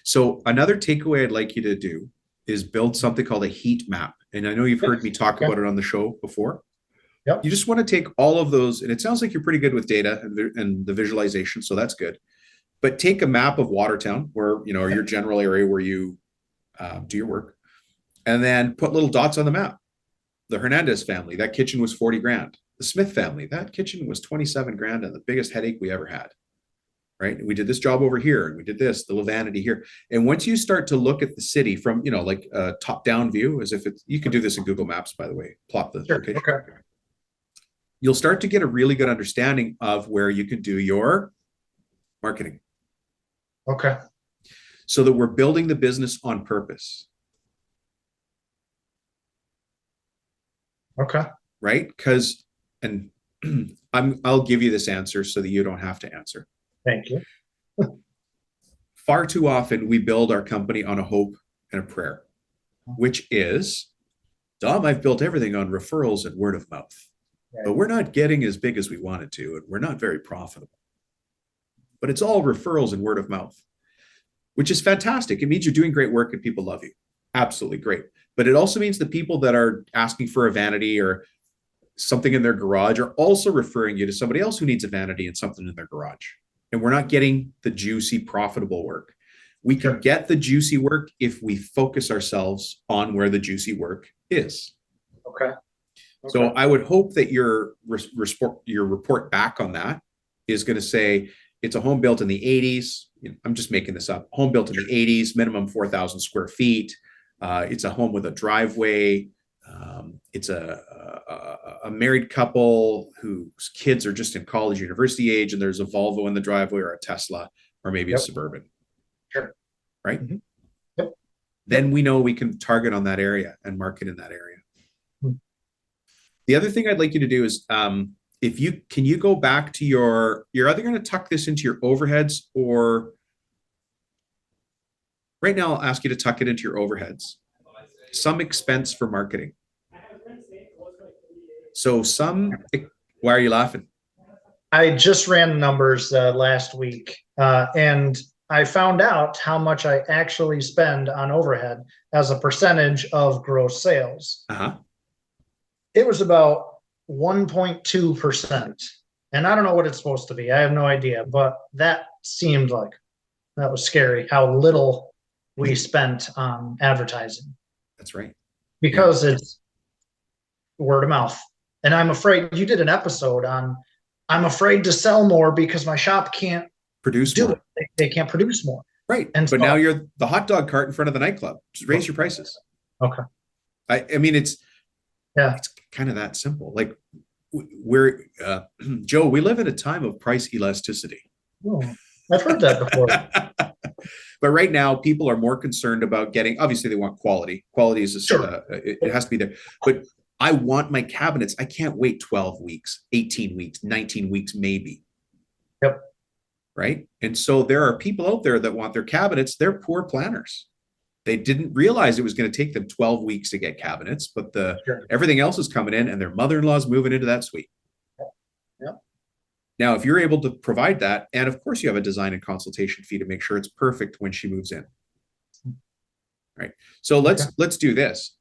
So another takeaway I'd like you to do is build something called a heat map. And I know you've heard me talk about it on the show before. Yep. You just want to take all of those, and it sounds like you're pretty good with data and the visualization, so that's good. But take a map of Watertown, where, you know, or your general area where you do your work, and then put little dots on the map. The Hernandez family, that kitchen was 40 grand. The Smith family, that kitchen was 27 grand and the biggest headache we ever had. Right? We did this job over here, and we did this, the Levanity here. And once you start to look at the city from, you know, like a top-down view, as if it's, you can do this in Google Maps, by the way, plot the location. Okay. You'll start to get a really good understanding of where you can do your marketing. Okay. So that we're building the business on purpose. Okay. Right? Because, and I'll give you this answer so that you don't have to answer. Thank you. Far too often we build our company on a hope and a prayer, which is, Dom, I've built everything on referrals and word of mouth. But we're not getting as big as we wanted to, and we're not very profitable. But it's all referrals and word of mouth, which is fantastic. It means you're doing great work and people love you. Absolutely great. But it also means the people that are asking for a vanity or something in their garage are also referring you to somebody else who needs a vanity and something in their garage. And we're not getting the juicy, profitable work. We can get the juicy work if we focus ourselves on where the juicy work is. Okay. So I would hope that your report back on that is going to say it's a home built in the 80s. I'm just making this up. Home built in the 80s, minimum 4,000 square feet. It's a home with a driveway. It's a married couple whose kids are just in college, university age, and there's a Volvo in the driveway or a Tesla or maybe a Suburban. Sure. Right? Mm-hmm. Yep. Then we know we can target on that area and market in that area. The other thing I'd like you to do is, if you can, you go back to you're either going to tuck this into your overheads, or right now I'll ask you to tuck it into your overheads. Some expense for marketing. So why are you laughing? I just ran numbers last week, and I found out how much I actually spend on overhead as a percentage of gross sales. Uh-huh. It was about 1.2%. And I don't know what it's supposed to be. I have no idea, but that seemed like that was scary how little we spent on advertising. That's right. Because it's word of mouth. And I'm afraid you did an episode on, I'm afraid to sell more because my shop can't produce more. They can't produce more. Right. And but now you're the hot dog cart in front of the nightclub. Just raise your prices. Okay. I mean, it's kind of that simple. Like Joe, we live in a time of price elasticity. Oh, I've heard that before. But right now, people are more concerned about getting, obviously they want quality. Quality is, it has to be there. But I want my cabinets. I can't wait 12 weeks, 18 weeks, 19 weeks, maybe. Yep. Right. And so there are people out there that want their cabinets. They're poor planners. They didn't realize it was going to take them 12 weeks to get cabinets, but everything else is coming in and their mother-in-law's moving into that suite. Yep. Now, if you're able to provide that, and of course you have a design and consultation fee to make sure it's perfect when she moves in. Right. So let's do this.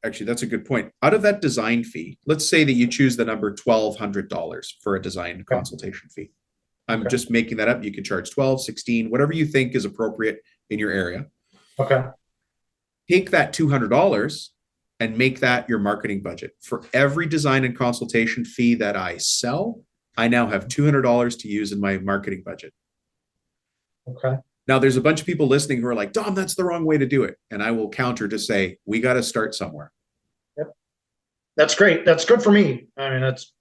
Actually, that's a good point. Out of that design fee, let's say that you choose the number $1,200 for a design consultation fee. I'm just making that up. You can charge 12, 16, whatever you think is appropriate in your area. Okay. Take that $200 and make that your marketing budget. For every design and consultation fee that I sell, I now have $200 to use in my marketing budget. Okay. Now, there's a bunch of people listening who are like, Dom, that's the wrong way to do it. And I will counter to say, we got to start somewhere. Yep. That's great. That's good for me. I mean, that's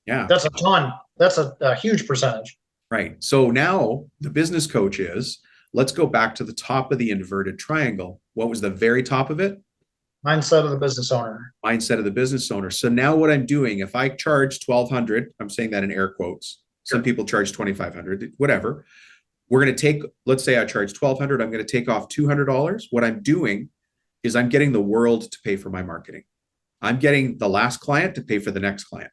a ton. That's a huge percentage. Right. So now the business coach is, let's go back to the top of the inverted triangle. What was the very top of it? Mindset of the business owner. Mindset of the business owner. So now what I'm doing, if I charge 1,200, I'm saying that in air quotes. Some people charge 2,500, whatever. We're going to take, let's say I charge 1,200. I'm going to take off $200. What I'm doing is I'm getting the world to pay for my marketing. I'm getting the last client to pay for the next client.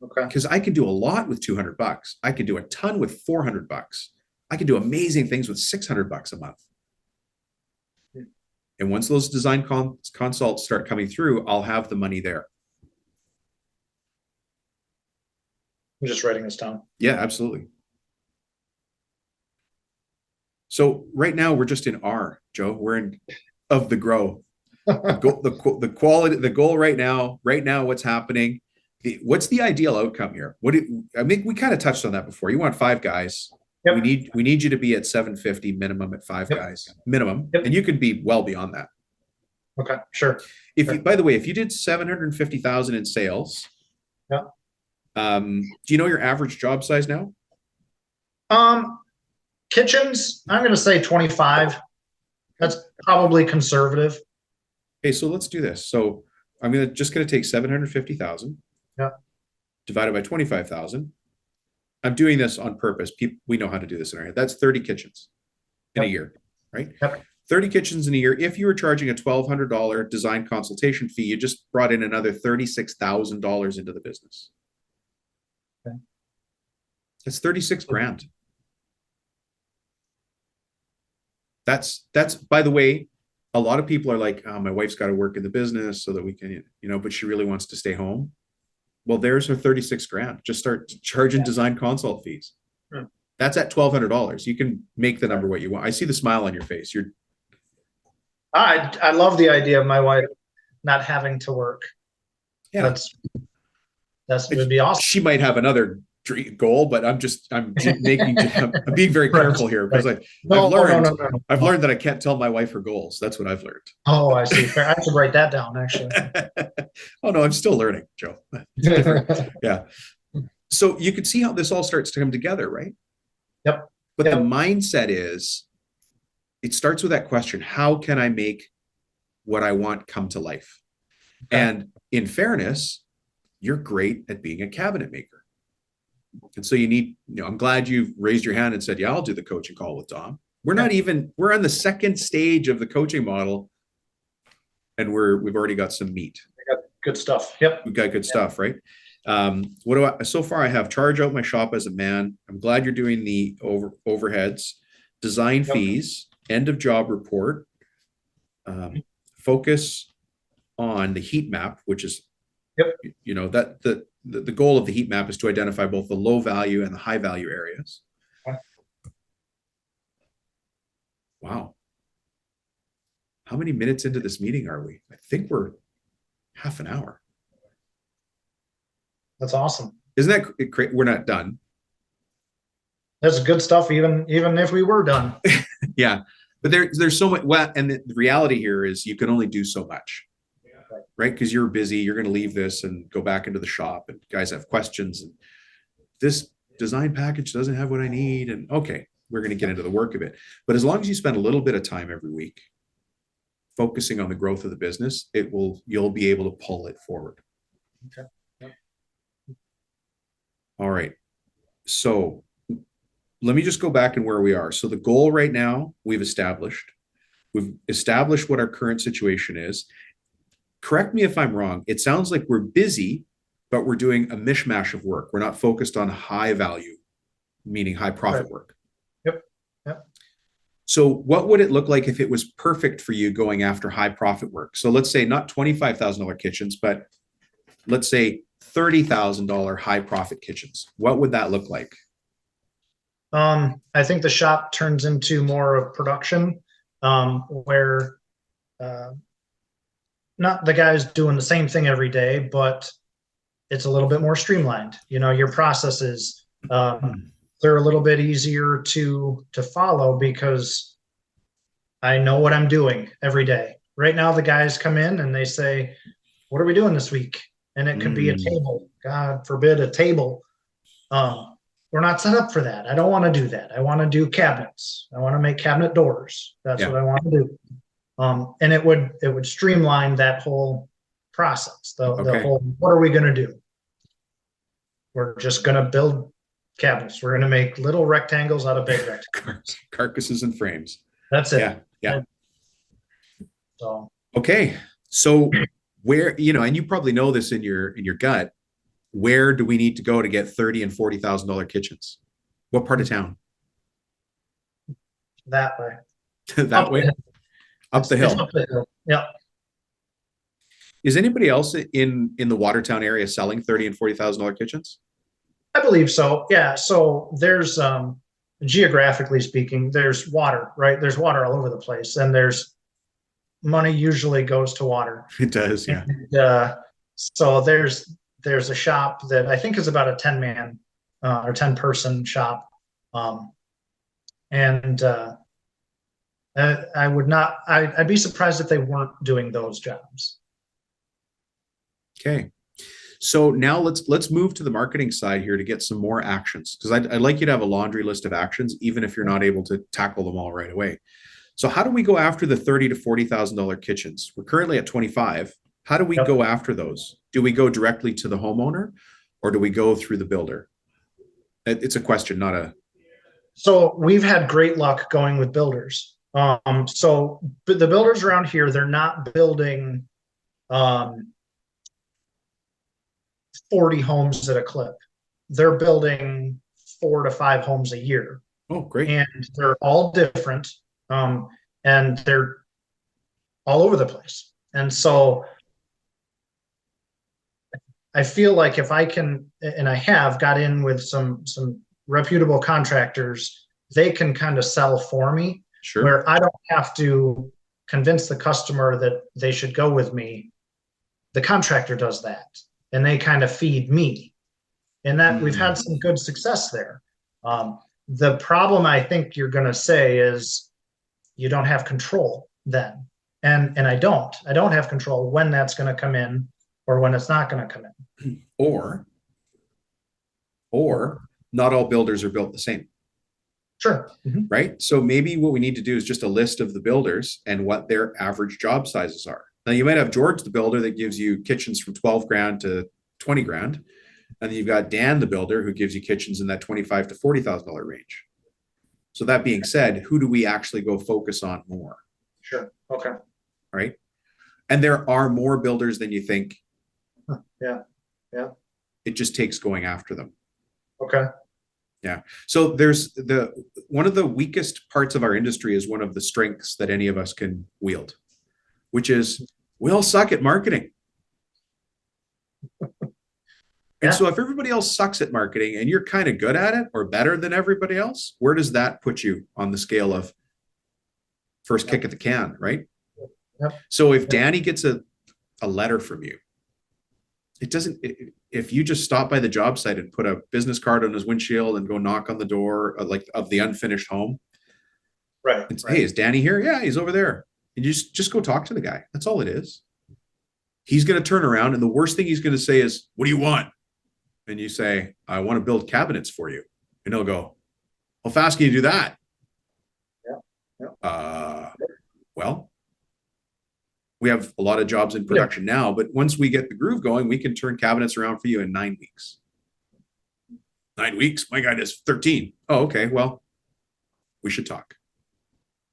Okay. Because I can do a lot with $200. I can do a ton with $400. I can do amazing things with $600 a month. And once those design consults start coming through, I'll have the money there. I'm just writing this down. Yeah, absolutely. So right now we're just in R, Joe. We're in of the grow. The quality, the goal right now, what's happening? What's the ideal outcome here? I mean, we kind of touched on that before. You want 5 guys. Yep. We need you to be at 750 minimum at 5 guys minimum, and you could be well beyond that. Okay, sure. You, by the way, if you did 750,000 in sales, do you know your average job size now? Kitchens, I'm going to say 25. That's probably conservative. Okay, so let's do this. So I'm just going to take 750,000. Divided by 25,000. I'm doing this on purpose. We know how to do this in our head. That's 30 kitchens in a year, right? 30 kitchens in a year. If you were charging a $1,200 design consultation fee, you just brought in another $36,000 into the business. Okay. That's 36 grand. That's, by the way, a lot of people are like, oh, my wife's got to work in the business so that we can, but she really wants to stay home. Well, there's her 36 grand. Just start charging design consult fees. That's at $1,200. You can make the number what you want. I see the smile on your face. I love the idea of my wife not having to work. Yeah, that's would be awesome. She might have another goal, but I'm being very careful here because I've learned that I can't tell my wife her goals. That's what I've learned. Oh, I see. I should write that down, actually. Oh no, I'm still learning, Joe. It's different. Yeah. So you can see how this all starts to come together, right? Yep. But the mindset is, it starts with that question: how can I make what I want come to life? Okay. And in fairness, you're great at being a cabinet maker. And so I'm glad you raised your hand and said, yeah, I'll do the coaching call with Dom. We're on the second stage of the coaching model, and we've already got some meat. We got good stuff. Yep. We've got good stuff, right? So far I have charge out my shop as a man. I'm glad you're doing the overheads, design fees, end of job report, focus on the heat map, which is, that the goal of the heat map is to identify both the low value and the high value areas. Wow. How many minutes into this meeting are we? I think we're half an hour. That's awesome. Isn't that great? We're not done. That's good stuff, even if we were done. Yeah. But there's so much. Well, and the reality here is you can only do so much. Right? Because you're busy, you're going to leave this and go back into the shop, and guys have questions, and this design package doesn't have what I need. And okay, we're going to get into the work of it. But as long as you spend a little bit of time every week focusing on the growth of the business, you'll be able to pull it forward. Okay. Yep. All right. So let me just go back and where we are. So the goal right now, we've established what our current situation is. Correct me if I'm wrong. It sounds like we're busy, but we're doing a mishmash of work. We're not focused on high value, meaning high profit work. Yep. So what would it look like if it was perfect for you going after high profit work? So let's say not $25,000 kitchens, but let's say $30,000 high profit kitchens. What would that look like? I think the shop turns into more of production, where not the guys doing the same thing every day, but it's a little bit more streamlined. Your processes, they're a little bit easier to follow because I know what I'm doing every day. Right now, the guys come in and they say, what are we doing this week? And it could be a table, God forbid, a table. We're not set up for that. I don't want to do that. I want to do cabinets. I want to make cabinet doors. That's what I want to do. And it would streamline that whole process. The Okay. whole, what are we going to do? We're just going to build cabinets. We're going to make little rectangles out of big rectangles. Carcasses and frames. That's it. Yeah. So Okay. So where, and you probably know this in your gut, where do we need to go to get $30,000 and $40,000 kitchens? What part of town? that way. That way? Up the hill. Up the hill. Yeah. Is anybody else in the Watertown area selling $30,000 and $40,000 kitchens? I believe so. Yeah. So there's geographically speaking, there's water, right? There's water all over the place, and there's money usually goes to water. It does, yeah. And, so there's a shop that I think is about a 10-man or 10-person shop, and I'd be surprised if they weren't doing those jobs. Okay. So now let's move to the marketing side here to get some more actions, because I'd like you to have a laundry list of actions, even if you're not able to tackle them all right away. So how do we go after the $30,000 to $40,000 kitchens? We're currently at 25. How do we go after those? Do we go directly to the homeowner, or do we go through the builder? It's a question, not a. So we've had great luck going with builders. So the builders around here, they're not building 40 homes at a clip. They're building 4 to 5 homes a year. Oh, great. And they're all different. And they're all over the place. And so I feel like if I can, and I have got in with some reputable contractors, they can kind of sell for me. Sure. Where I don't have to convince the customer that they should go with me. The contractor does that, and they kind of feed me. And that we've had some good success there. The problem I think you're going to say is you don't have control then. And I don't have control when that's going to come in or when it's not going to come in. Or not all builders are built the same. Sure. Mm-hmm. Right. So maybe what we need to do is just a list of the builders and what their average job sizes are. Now you might have George, the builder, that gives you kitchens from 12 grand to 20 grand. And then you've got Dan, the builder, who gives you kitchens in that $25,000 to $40,000 range. So that being said, who do we actually go focus on more? Sure. Okay. Right. And there are more builders than you think. Yeah. Yeah. It just takes going after them. Okay. Yeah. So there's one of the weakest parts of our industry is one of the strengths that any of us can wield, which is we all suck at marketing. And so if everybody else sucks at marketing and you're kind of good at it or better than everybody else, where does that put you on the scale of first kick at the can, right? Yep. So if Danny gets a letter from you, if you just stop by the job site and put a business card on his windshield and go knock on the door of the unfinished home. Right. Hey, is Danny here? Yeah, he's over there. And you just go talk to the guy. That's all it is. He's going to turn around and the worst thing he's going to say is, what do you want? And you say, I want to build cabinets for you. And he'll go, how fast can you do that? Yeah. Well, we have a lot of jobs in production now, but once we get the groove going, we can turn cabinets around for you in 9 weeks. 9 weeks? My guy does 13. Oh, okay. Well, we should talk.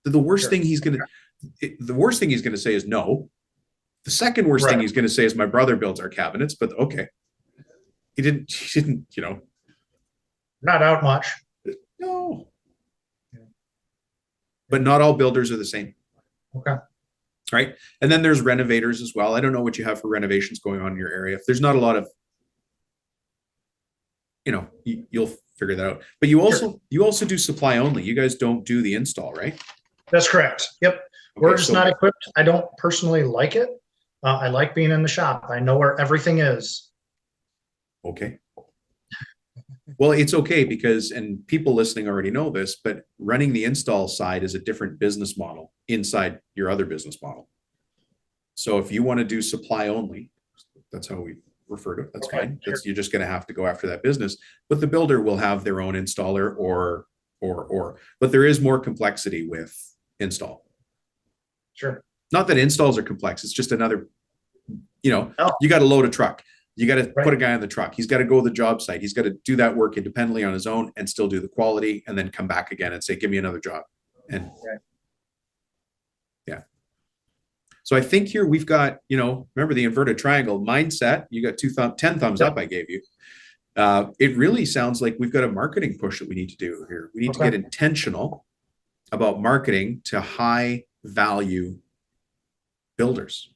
The worst thing he's going to say is no. The second worst thing he's going to say is my brother builds our cabinets, but okay. He didn't, not out much. No. But not all builders are the same. Okay. Right. And then there's renovators as well. I don't know what you have for renovations going on in your area. If there's not a lot of, you'll figure that out. But you also do supply only. You guys don't do the install, right? That's correct. Yep. We're just not equipped. I don't personally like it. I like being in the shop. I know where everything is. Okay. Well, it's okay because, and people listening already know this, but running the install side is a different business model inside your other business model. So if you want to do supply only, that's how we refer to it. That's fine. You're just going to have to go after that business, but the builder will have their own installer but there is more complexity with install. Sure. Not that installs are complex. It's just another, Oh, you got to load a truck. You got to right. put a guy on the truck. He's got to go to the job site. He's got to do that work independently on his own and still do the quality and then come back again and say, give me another job. And Right. yeah. So I think here we've got, remember the inverted triangle mindset. You got 10 thumbs Yep. up I gave you. It really sounds like we've got a marketing push that we need to do here. We need to get intentional about marketing to high value builders.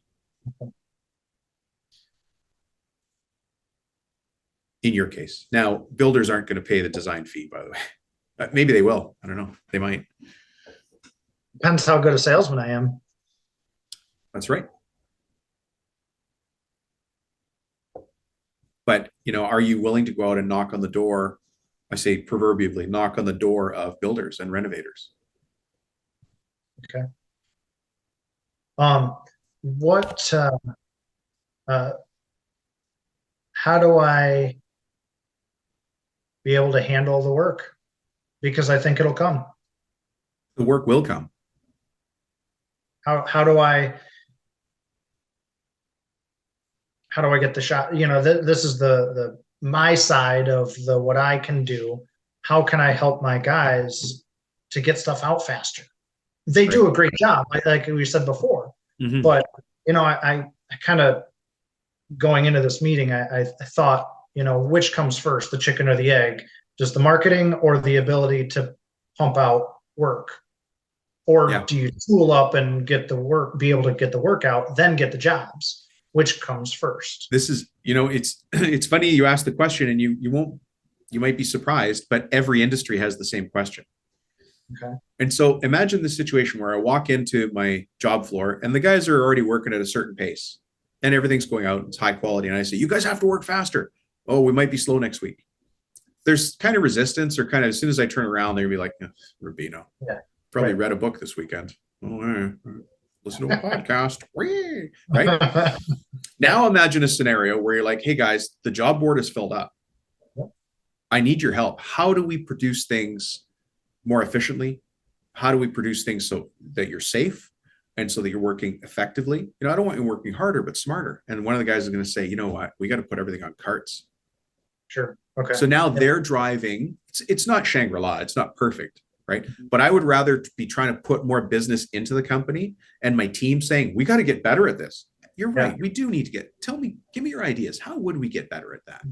In your case. Now, builders aren't going to pay the design fee, by the way. Maybe they will. I don't know. They might. Depends how good a salesman I am. That's right. But, are you willing to go out and knock on the door? I say proverbially, knock on the door of builders and renovators. Okay. What, how do I be able to handle the work? Because I think it'll come. The work will come. How do I get the shot? This is the my side of what I can do. How can I help my guys to get stuff out faster? They do a great job, like we said before. Mm-hmm. But I kind of going into this meeting, I thought, which comes first, the chicken or the egg? Just the marketing or the ability to pump out work? Or do you tool up and get the work, be able to get the work out, then get the jobs? Which comes first? This is, it's funny you asked the question, and you might be surprised, but every industry has the same question. Okay. And so imagine the situation where I walk into my job floor and the guys are already working at a certain pace and everything's going out, it's high quality. And I say, you guys have to work faster. Oh, we might be slow next week. There's kind of resistance, or kind of, as soon as I turn around, they'll be like, Rubino, probably read a book this weekend. Oh, listen to a podcast. Right? Now imagine a scenario where you're like, hey guys, the job board is filled up. I need your help. How do we produce things more efficiently? How do we produce things so that you're safe and so that you're working effectively? I don't want you working harder, but smarter. And one of the guys is going to say, you know what? We got to put everything on carts. Sure. Okay. So now they're driving. It's not Shangri-La. It's not perfect, right? But I would rather be trying to put more business into the company and my team saying, we got to get better at this. You're right. We do need to give me your ideas. How would we get better at that?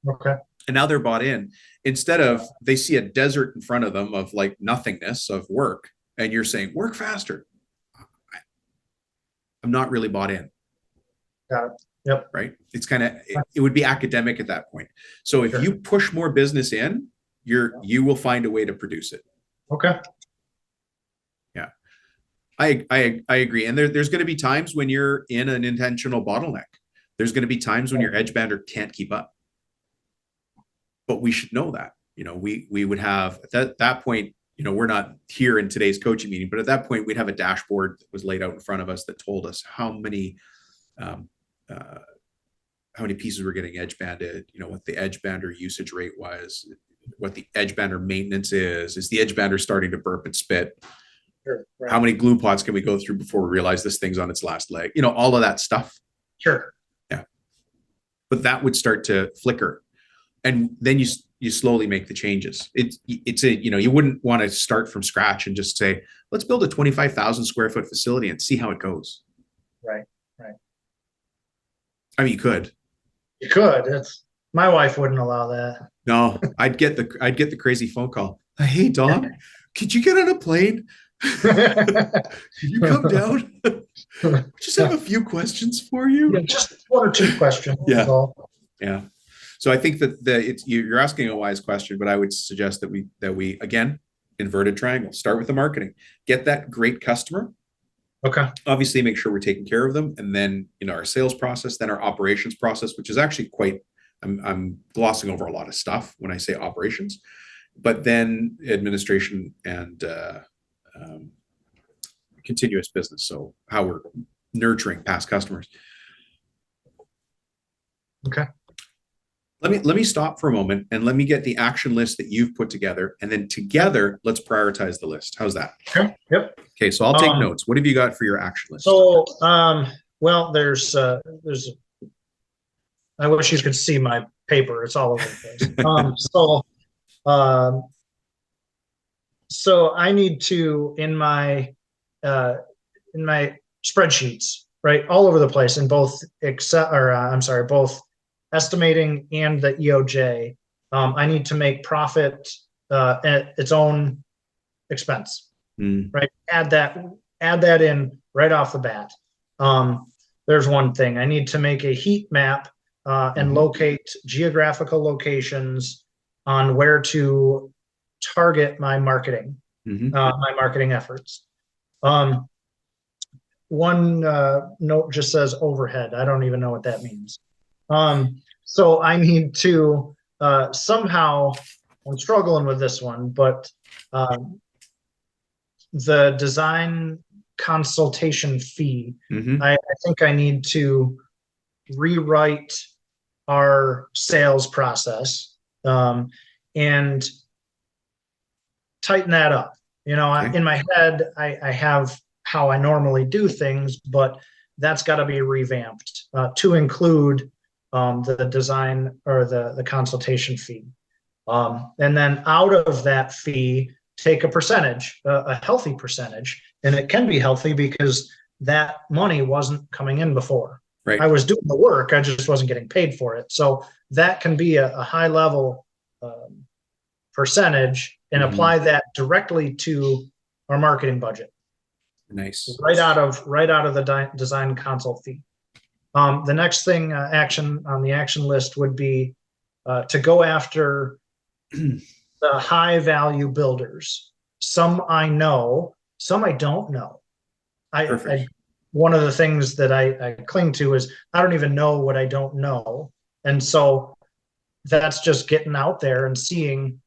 Okay. And now they're bought in. Instead of, they see a desert in front of them of like nothingness of work, and you're saying, work faster. I'm not really bought in. Got it. Yep. Right. It's kind of, it would be academic at that point. So if you push more business in, you will find a way to produce it. Okay. Yeah. I agree. And there's going to be times when you're in an intentional bottleneck. There's going to be times when your edge bander can't keep up. But we should know that, we would have at that point, we're not here in today's coaching meeting, but at that point we'd have a dashboard that was laid out in front of us that told us how many pieces were getting edge banded, what the edge bander usage rate was, what the edge bander maintenance is the edge bander starting to burp and spit? Sure, right. How many glue pots can we go through before we realize this thing's on its last leg? All of that stuff. Sure. Yeah. But that would start to flicker. And then you slowly make the changes. You wouldn't want to start from scratch and just say, let's build a 25,000 square foot facility and see how it goes. Right. I mean, you could. You could. My wife wouldn't allow that. No, I'd get the crazy phone call. Hey, Dom, could you get on a plane? Could you come down? Just have a few questions for you. Yeah, just one or two questions. Yeah. So I think that you're asking a wise question, but I would suggest that we again, inverted triangle, start with the marketing, get that great customer. Okay. Obviously make sure we're taking care of them. And then, our sales process, then our operations process, which is actually I'm glossing over a lot of stuff when I say operations, but then administration and continuous business. So how we're nurturing past customers. Okay. Let me stop for a moment and let me get the action list that you've put together, and then together let's prioritize the list. How's that? Okay. Yep. Okay, so I'll take notes. What have you got for your action list? So, well, there's, I wish you could see my paper. It's all over the place. Um, so I need to, in my spreadsheets, right, all over the place in both Excel, or I'm sorry, both estimating and the EOJ. I need to make profit at its own expense, right? Add that in right off the bat. There's one thing. I need to make a heat map and locate geographical locations on where to target my marketing, my marketing efforts. One note just says overhead. I don't even know what that means. So I need to somehow, I'm struggling with this one, but the design consultation fee, I think I need to rewrite our sales process and tighten that up. You know, in my head, I have how I normally do things, but that's got to be revamped to include the design or the consultation fee. And then out of that fee, take a percentage, a healthy percentage. And it can be healthy because that money wasn't coming in before. Right. I was doing the work, I just wasn't getting paid for it. So that can be a high level percentage and apply that directly to our marketing budget. Nice. Right out of the design consult fee. The next thing action on the action list would be to go after the high value builders. Some I know, some I don't know. One of the things that I cling to is I don't even know what I don't know. And so that's just getting out there and seeing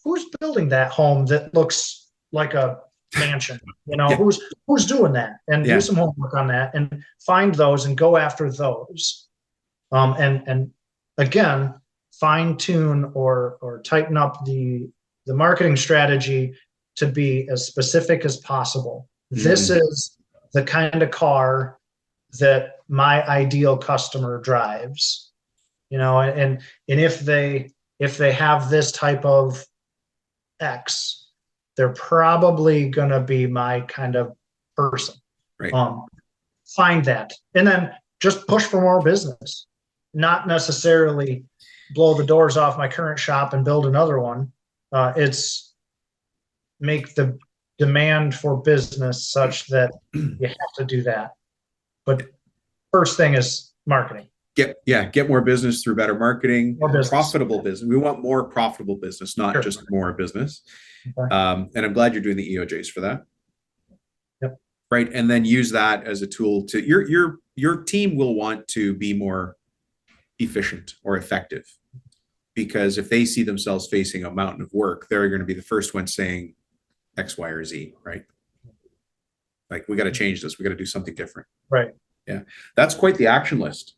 who's building that home that looks like a mansion, you know, who's doing that, and do some homework on that and find those and go after those. And again, fine tune or tighten up the marketing strategy to be as specific as possible. This is the kind of car that my ideal customer drives, you know, and if they have this type of X, they're probably going to be my kind of person. Right. Find that and then just push for more business, not necessarily blow the doors off my current shop and build another one. It's make the demand for business such that you have to do that. But first thing is marketing. Get more business through better marketing, More business. Profitable business. We want more profitable business, not just more business. Okay. And I'm glad you're doing the EOJs for that. Yep. Right. And then use that as a tool to your team will want to be more efficient or effective, because if they see themselves facing a mountain of work, they're going to be the first one saying X, Y, or Z, right? Like, we got to change this. We got to do something different. Right. Yeah. That's quite the action list.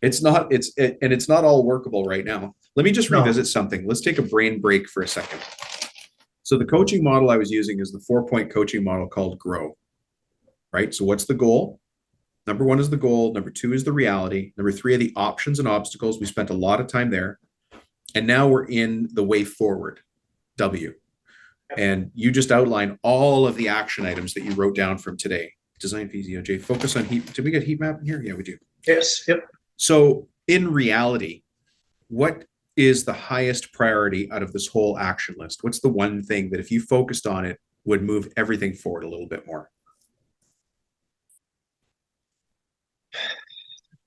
It's not all workable right now. Let me just revisit something. Let's take a brain break for a second. So the coaching model I was using is the 4-point coaching model called GROW, right? So what's the goal? Number 1 is the goal. Number 2 is the reality. Number 3 are the options and obstacles. We spent a lot of time there. And now we're in the way forward, W. And you just outlined all of the action items that you wrote down from today. Design fees, EOJ, focus on heat. Did we get heat map in here? Yeah, we do. Yes. Yep. So in reality, what is the highest priority out of this whole action list? What's the one thing that if you focused on it would move everything forward a little bit more?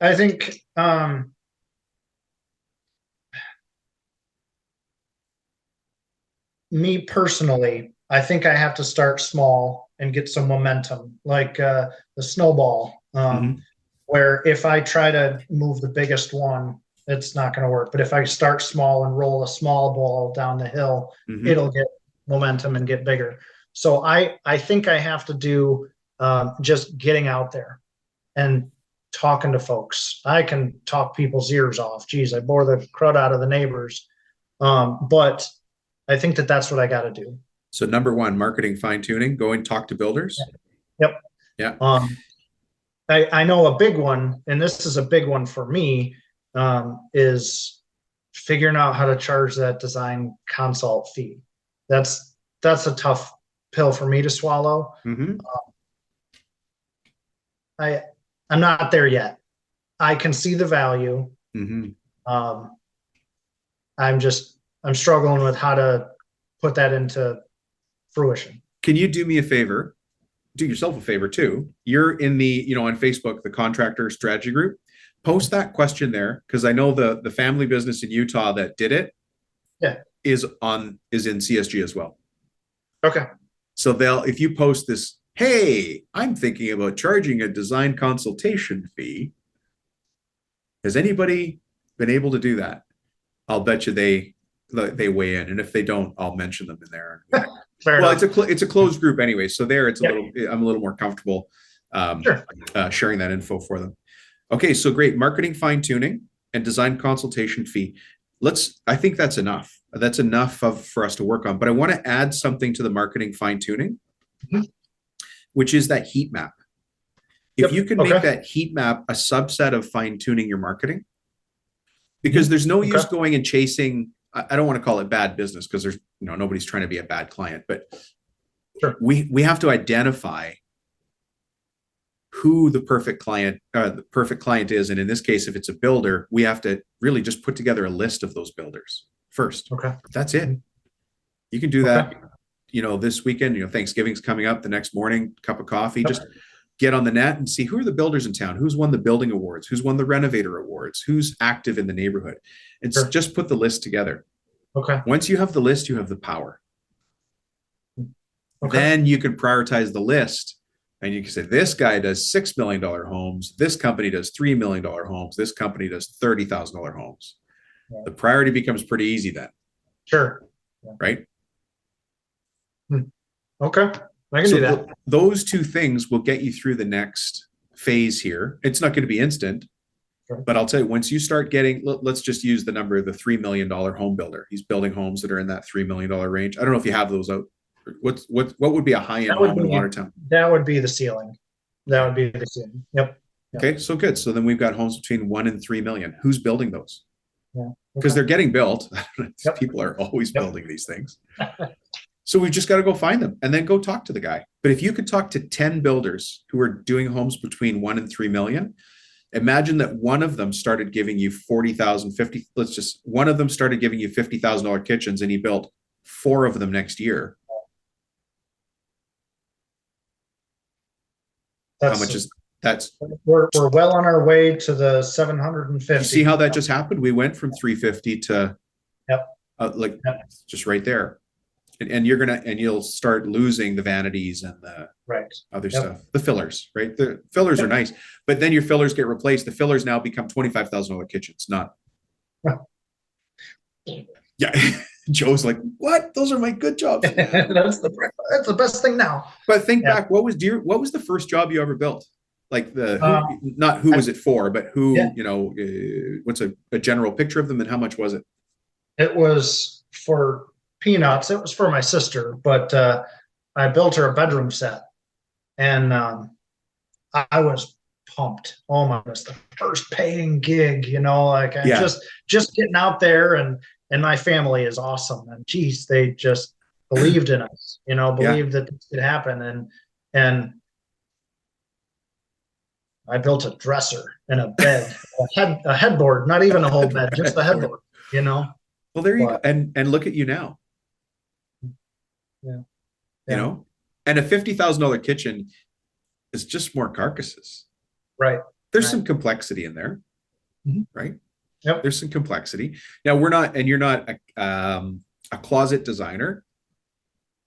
I think me personally, I think I have to start small and get some momentum, like the snowball, where if I try to move the biggest one, it's not going to work. But if I start small and roll a small ball down the hill, it'll get momentum and get bigger. So I think I have to do just getting out there and talking to folks. I can talk people's ears off. Geez, I bore the crud out of the neighbors. But I think that that's what I got to do. So number one, marketing fine tuning, go and talk to builders. Yep. Yeah. I know a big one, and this is a big one for me, is figuring out how to charge that design consult fee. That's a tough pill for me to swallow. Mm-hmm. I'm not there yet. I can see the value. Mm-hmm. I'm struggling with how to put that into fruition. Can you do me a favor? Do yourself a favor too. You're in the, on Facebook, the contractor strategy group. Post that question there, because I know the family business in Utah that did it is in CSG as well. Okay. So if you post this, hey, I'm thinking about charging a design consultation fee. Has anybody been able to do that? I'll bet you they weigh in, and if they don't, I'll mention them in there. Well, it's a closed group anyway, so there I'm a little more comfortable sharing that info for them. Okay, so great. Marketing fine tuning and design consultation fee. I think that's enough. That's enough for us to work on. But I want to add something to the marketing fine tuning, which is that heat map. If you can make that heat map a subset of fine tuning your marketing, because there's no use going and chasing. I don't want to call it bad business, because there's nobody's trying to be a bad client, but we have to identify who the perfect client is. And in this case, if it's a builder, we have to really just put together a list of those builders first. Okay. That's it. You can do that, this weekend, Thanksgiving's coming up, the next morning, cup of coffee, just get on the net and see who are the builders in town, who's won the building awards, who's won the renovator awards, who's active in the neighborhood. And just put the list together. Okay. Once you have the list, you have the power. Okay. Then you can prioritize the list. And you can say, this guy does $6 million homes. This company does $3 million homes. This company does $30,000 homes. Yeah. The priority becomes pretty easy then. Sure. Right? Okay. I can do that. Those two things will get you through the next phase here. It's not going to be instant, but I'll tell you, once you start getting, let's just use the number of the $3 million home builder. He's building homes that are in that $3 million range. I don't know if you have those out. What would be a high-end home in Watertown? That would be the ceiling. Yep. Okay, so good. So then we've got homes between 1 and 3 million. Who's building those? Yeah. Because they're getting built. People are always building these things. So we've just got to go find them and then go talk to the guy. But if you could talk to 10 builders who are doing homes between 1 and 3 million, imagine that one of them started giving you one of them started giving you $50,000 kitchens, and he built 4 of them next year. How much is that's? We're well on our way to the 750. You see how that just happened? We went from 350 to just right there. And you'll start losing the vanities and the other stuff, the fillers, right? The fillers are nice, but then your fillers get replaced. The fillers now become $25,000 kitchens, not. Yeah. Joe's like, what? Those are my good jobs. That's the best thing now. But think back, what was the first job you ever built? Like not who was it for, but who, what's a general picture of them, and how much was it? It was for peanuts. It was for my sister, but I built her a bedroom set, and I was pumped. Oh my goodness, the first paying gig, just getting out there, and my family is awesome. And geez, they just believed in us, believed that this could happen. And I built a dresser and a bed, a headboard, not even a whole bed, just the headboard, Well, there you go. And look at you now. Yeah. And a $50,000 kitchen is just more carcasses. Right. There's some complexity in there. Mm-hmm. Right. Yep. There's some complexity. Now you're not a closet designer.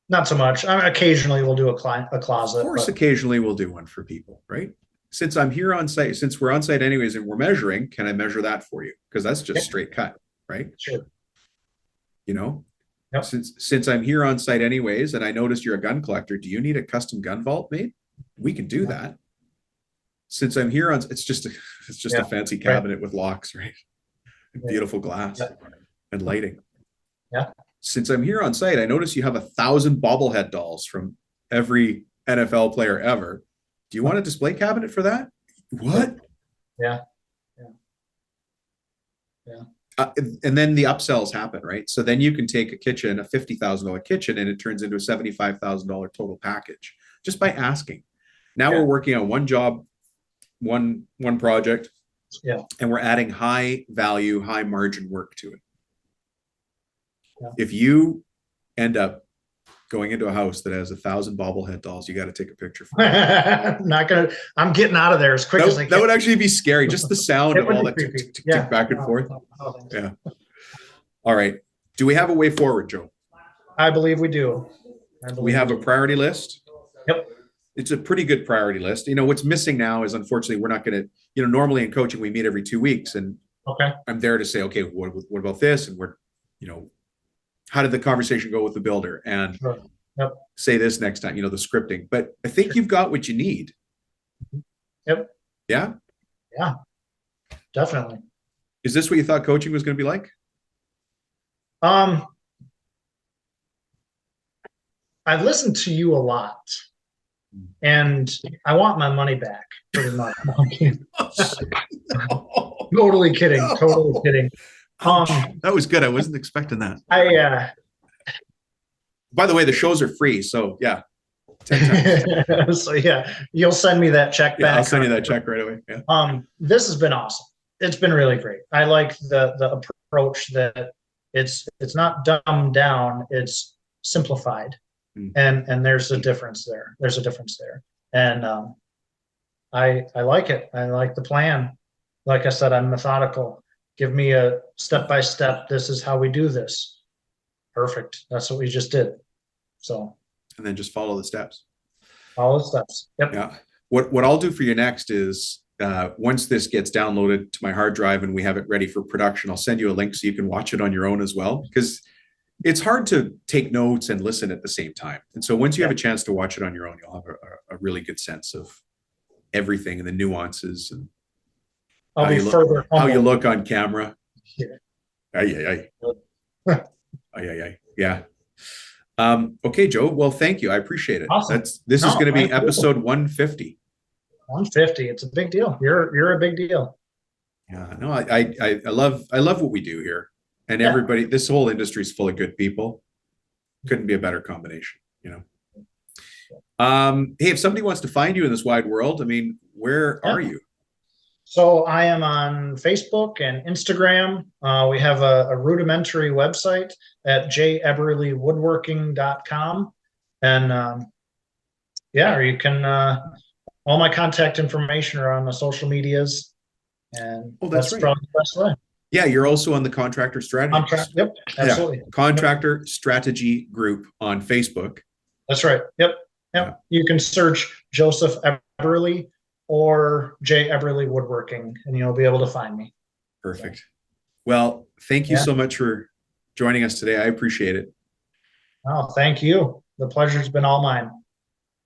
Not so much. Occasionally we'll do a closet. Of course, occasionally we'll do one for people, right? Since I'm here on site, since we're on site anyways, and we're measuring, can I measure that for you? Because that's just straight cut, right? Sure. Yep. Since I'm here on site anyways, and I noticed you're a gun collector, do you need a custom gun vault made? We can do that. since I'm here on, it's just Yeah. a fancy cabinet with locks, right? And Yeah. beautiful glass Yeah. and lighting. Yeah. Since I'm here on site, I notice you have 1,000 bobblehead dolls from every NFL player ever. Do you want a display cabinet for that? What? Yeah. Yeah. Yeah. And then the upsells happen, right? So then you can take a kitchen, a $50,000 kitchen, and it turns into a $75,000 total package just by asking. Now Yeah. we're working on one job, one project, Yeah. and we're adding high value, high margin work to it. Yeah. If you end up going into a house that has 1,000 bobblehead dolls, you got to take a picture for it. I'm getting out of there as quick as I can. That would actually be scary. Just the sound of all that tick back and forth. Yeah. All right. Do we have a way forward, Joe? I believe we do. We have a priority list. Yep. It's a pretty good priority list. What's missing now is, unfortunately, we're not going to, normally in coaching, we meet every 2 weeks, and I'm there to say, okay, what about this? And how did the conversation go with the builder? And Yep. say this next time, the scripting. But I think you've got what you need. Yep. Yeah? Yeah, definitely. Is this what you thought coaching was going to be like? I've listened to you a lot, and I want my money back, pretty much. Totally kidding. No. Totally kidding. That was good. I wasn't expecting that. By the way, the shows are free, so yeah. 10 times. So yeah, you'll send me that check back. I'll send you that check right away. Yeah. This has been awesome. It's been really great. I like the approach that it's not dumbed down, it's simplified. And there's a difference there. And I like it. I like the plan. Like I said, I'm methodical. Give me a step-by-step. This is how we do this. Perfect. That's what we just did. So. And then just follow the steps. Follow the steps. Yep. Yeah. What I'll do for you next is once this gets downloaded to my hard drive and we have it ready for production, I'll send you a link so you can watch it on your own as well, because it's hard to take notes and listen at the same time. And so once you have a chance to watch it on your own, you'll have a really good sense of everything and the nuances and how you look on camera. Yeah. Yeah. Okay, Joe. Well, thank you. I appreciate it. Awesome. This is going to be episode 150. 150. It's a big deal. You're a big deal. Yeah. No, I love what we do here. And everybody, this whole industry is full of good people. Couldn't be a better combination, Hey, if somebody wants to find you in this wide world, where are you? So I am on Facebook and Instagram. We have a rudimentary website at jeberlewoodworking.com. And or you can, all my contact information are on the social medias. And that's right. Probably the best way. Yeah, you're also on the Contractor Strategy. Yep, absolutely. Yeah. Contractor Strategy Group on Facebook. That's right. Yep. Yeah. You can search Joseph Eberle or J. Eberle Woodworking, and you'll be able to find me. Perfect. Well, thank you so much for joining us today. I appreciate it. Oh, thank you. The pleasure's been all mine.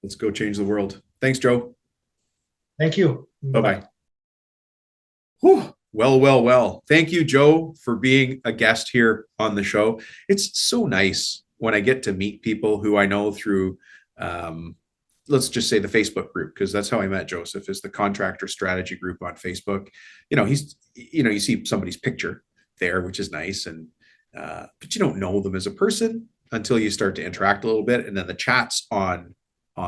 Let's go change the world. Thanks, Joe. Thank you. Bye-bye. Whew. Well. Thank you, Joe, for being a guest here on the show. It's so nice when I get to meet people who I know through, let's just say the Facebook group, because that's how I met Joseph, is the Contractor Strategy Group on Facebook. You see somebody's picture there, which is nice. But you don't know them as a person until you start to interact a little bit. And then the chats on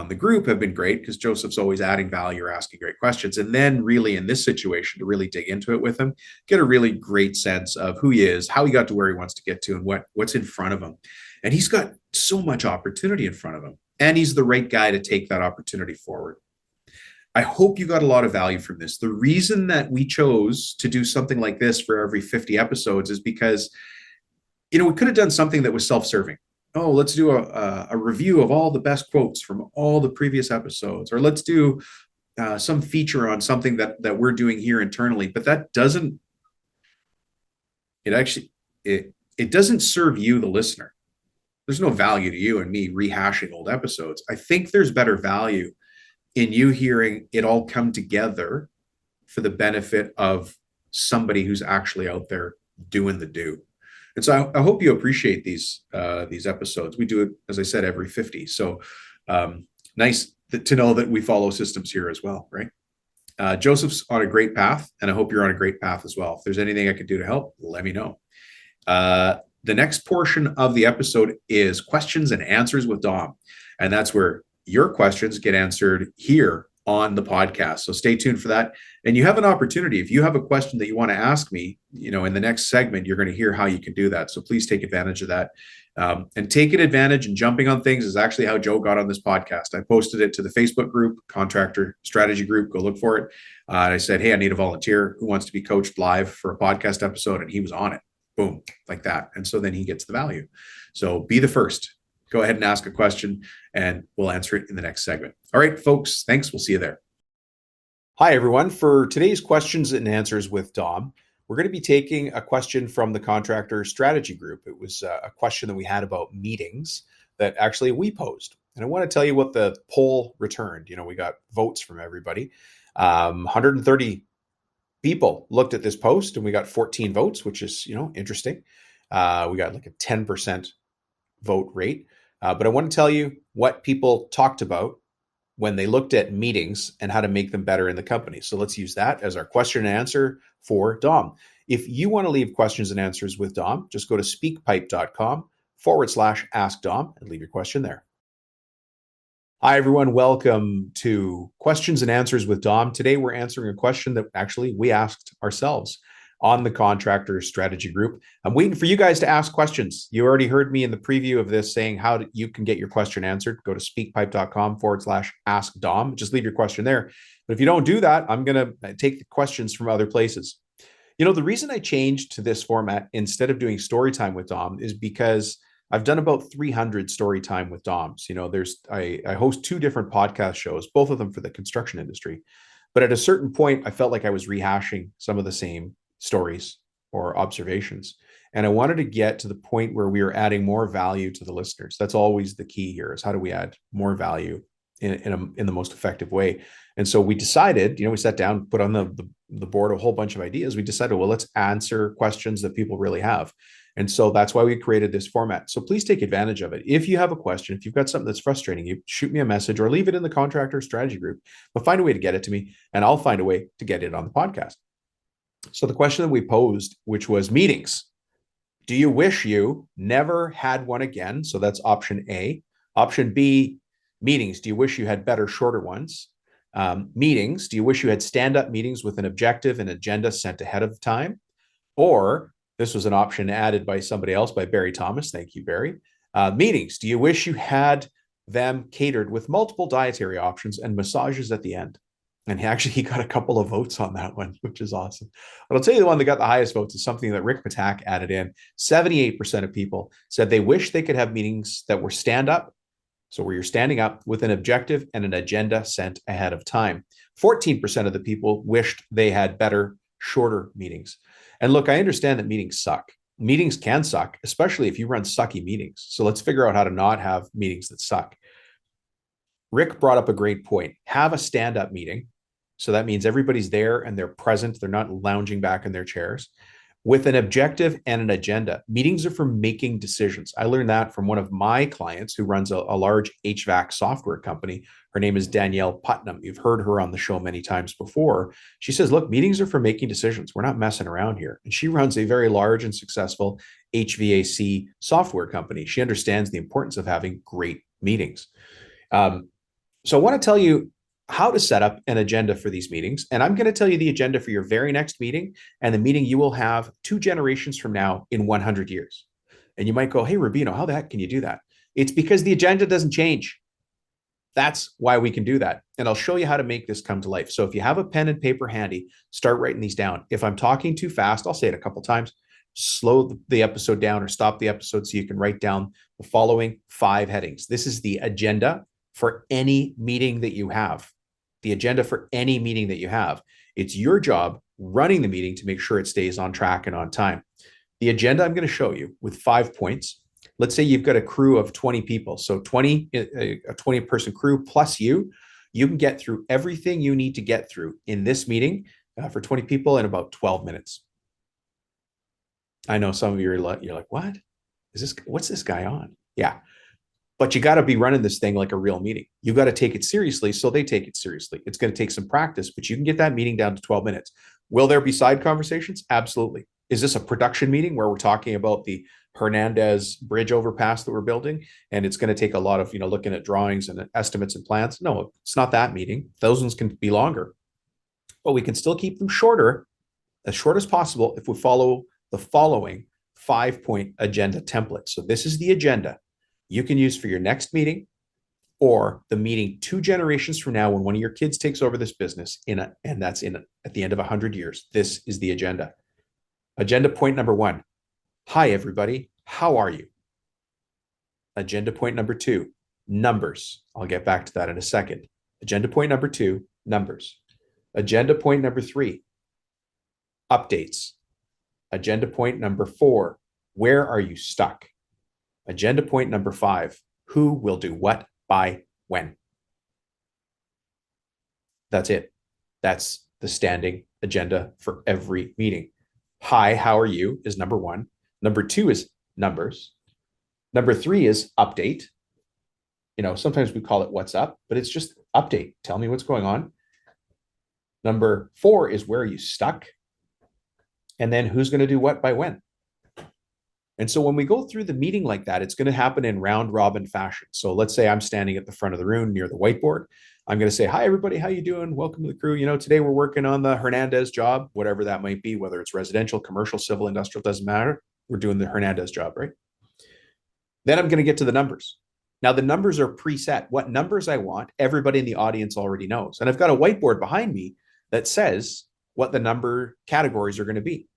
the group have been great because Joseph's always adding value or asking great questions. And then really in this situation, to really dig into it with him, get a really great sense of who he is, how he got to where he wants to get to, and what's in front of him. And he's got so much opportunity in front of him, and he's the right guy to take that opportunity forward. I hope you got a lot of value from this. The reason that we chose to do something like this for every 50 episodes is because, we could have done something that was self-serving. Oh, let's do a review of all the best quotes from all the previous episodes, or let's do some feature on something that we're doing here internally. But that doesn't, it doesn't serve you, the listener. There's no value to you and me rehashing old episodes. I think there's better value in you hearing it all come together for the benefit of somebody who's actually out there doing the do. And so I hope you appreciate these episodes. We do it, as I said, every 50. So nice to know that we follow systems here as well, right? Joseph's on a great path, and I hope you're on a great path as well. If there's anything I can do to help, let me know. The next portion of the episode is questions and answers with Dom. And that's where your questions get answered here on the podcast. So stay tuned for that. And you have an opportunity. If you have a question that you want to ask me, in the next segment, you're going to hear how you can do that. So please take advantage of that. And taking advantage and jumping on things is actually how Joe got on this podcast. I posted it to the Facebook group, Contractor Strategy Group. Go look for it. And I said, hey, I need a volunteer who wants to be coached live for a podcast episode. And he was on it. Boom, like that. And so then he gets the value. So be the first. Go ahead and ask a question and we'll answer it in the next segment. All right, folks, thanks. We'll see you there. Hi, everyone. For today's questions and answers with Dom, we're going to be taking a question from the Contractor Strategy Group. It was a question that we had about meetings that actually we posed. And I want to tell you what the poll returned. We got votes from everybody. 130 people looked at this post and we got 14 votes, which is, interesting. We got like a 10% vote rate. But I want to tell you what people talked about when they looked at meetings and how to make them better in the company. So let's use that as our question and answer for Dom. If you want to leave questions and answers with Dom, just go to speakpipe.com/ask Dom and leave your question there. Hi, everyone. Welcome to Questions and Answers with Dom. Today, we're answering a question that actually we asked ourselves on the Contractor Strategy Group. I'm waiting for you guys to ask questions. You already heard me in the preview of this saying how you can get your question answered. Go to speakpipe.com/ask Dom. Just leave your question there. But if you don't do that, I'm going to take the questions from other places. The reason I changed to this format instead of doing story time with Dom is because I've done about 300 story time with Doms. I host 2 different podcast shows, both of them for the construction industry. But at a certain point, I felt like I was rehashing some of the same stories or observations. And I wanted to get to the point where we are adding more value to the listeners. That's always the key here, is how do we add more value in the most effective way? And so we decided, we sat down, put on the board a whole bunch of ideas. We decided, well, let's answer questions that people really have. And so that's why we created this format. So please take advantage of it. If you have a question, if you've got something that's frustrating you, shoot me a message or leave it in the Contractor Strategy Group, but find a way to get it to me and I'll find a way to get it on the podcast. So the question that we posed, which was meetings. Do you wish you never had one again? So that's option A. Option B, meetings. Do you wish you had better, shorter ones? Meetings. Do you wish you had stand-up meetings with an objective and agenda sent ahead of time? Or this was an option added by somebody else, by Barry Thomas. Thank you, Barry. Meetings. Do you wish you had them catered with multiple dietary options and massages at the end? And he got a couple of votes on that one, which is awesome. But I'll tell you the one that got the highest votes is something that Rick Patak added in. 78% of people said they wish they could have meetings that were stand-up. So where you're standing up with an objective and an agenda sent ahead of time. 14% of the people wished they had better, shorter meetings. And look, I understand that meetings suck. Meetings can suck, especially if you run sucky meetings. So let's figure out how to not have meetings that suck. Rick brought up a great point. Have a stand-up meeting. So that means everybody's there and they're present. They're not lounging back in their chairs with an objective and an agenda. Meetings are for making decisions. I learned that from one of my clients who runs a large HVAC software company. Her name is Danielle Putnam. You've heard her on the show many times before. She says, look, meetings are for making decisions. We're not messing around here. And she runs a very large and successful HVAC software company. She understands the importance of having great meetings. So I want to tell you how to set up an agenda for these meetings. And I'm going to tell you the agenda for your very next meeting and the meeting you will have 2 generations from now in 100 years. And you might go, hey, Rubino, how the heck can you do that? It's because the agenda doesn't change. That's why we can do that. And I'll show you how to make this come to life. So if you have a pen and paper handy, start writing these down. If I'm talking too fast, I'll say it a couple of times. Slow the episode down or stop the episode so you can write down the following 5 headings. This is the agenda for any meeting that you have. The agenda for any meeting that you have. It's your job running the meeting to make sure it stays on track and on time. The agenda I'm going to show you with 5 points. Let's say you've got a crew of 20 people. So a 20-person crew plus you. You can get through everything you need to get through in this meeting for 20 people in about 12 minutes. I know some of you are like, what is this? What's this guy on? Yeah. But you got to be running this thing like a real meeting. You got to take it seriously. So they take it seriously. It's going to take some practice, but you can get that meeting down to 12 minutes. Will there be side conversations? Absolutely. Is this a production meeting where we're talking about the Hernandez bridge overpass that we're building? And it's going to take a lot of, looking at drawings and estimates and plans. No, it's not that meeting. Those ones can be longer, but we can still keep them shorter, as short as possible, if we follow the following 5-point agenda template. So this is the agenda you can use for your next meeting or the meeting 2 generations from now when one of your kids takes over this business and that's at the end of 100 years. This is the agenda. Agenda point number 1. Hi, everybody. How are you? Agenda point number 2, numbers. I'll get back to that in a second. Agenda point number 2, numbers. Agenda point number 3, updates. Agenda point number 4, where are you stuck? Agenda point number 5, who will do what by when? That's it. That's the standing agenda for every meeting. Hi, how are you is number 1. Number 2 is numbers. Number 3 is update. Sometimes we call it what's up, but it's just update. Tell me what's going on. Number 4 is where are you stuck? And then who's going to do what by when? And so when we go through the meeting like that, it's going to happen in round robin fashion. So let's say I'm standing at the front of the room near the whiteboard. I'm going to say, hi, everybody. How you doing? Welcome to the crew. Today we're working on the Hernandez job, whatever that might be, whether it's residential, commercial, civil, industrial, doesn't matter. We're doing the Hernandez job, right? Then I'm going to get to the numbers. Now the numbers are preset. What numbers I want, everybody in the audience already knows. And I've got a whiteboard behind me that says what the number categories are going to be.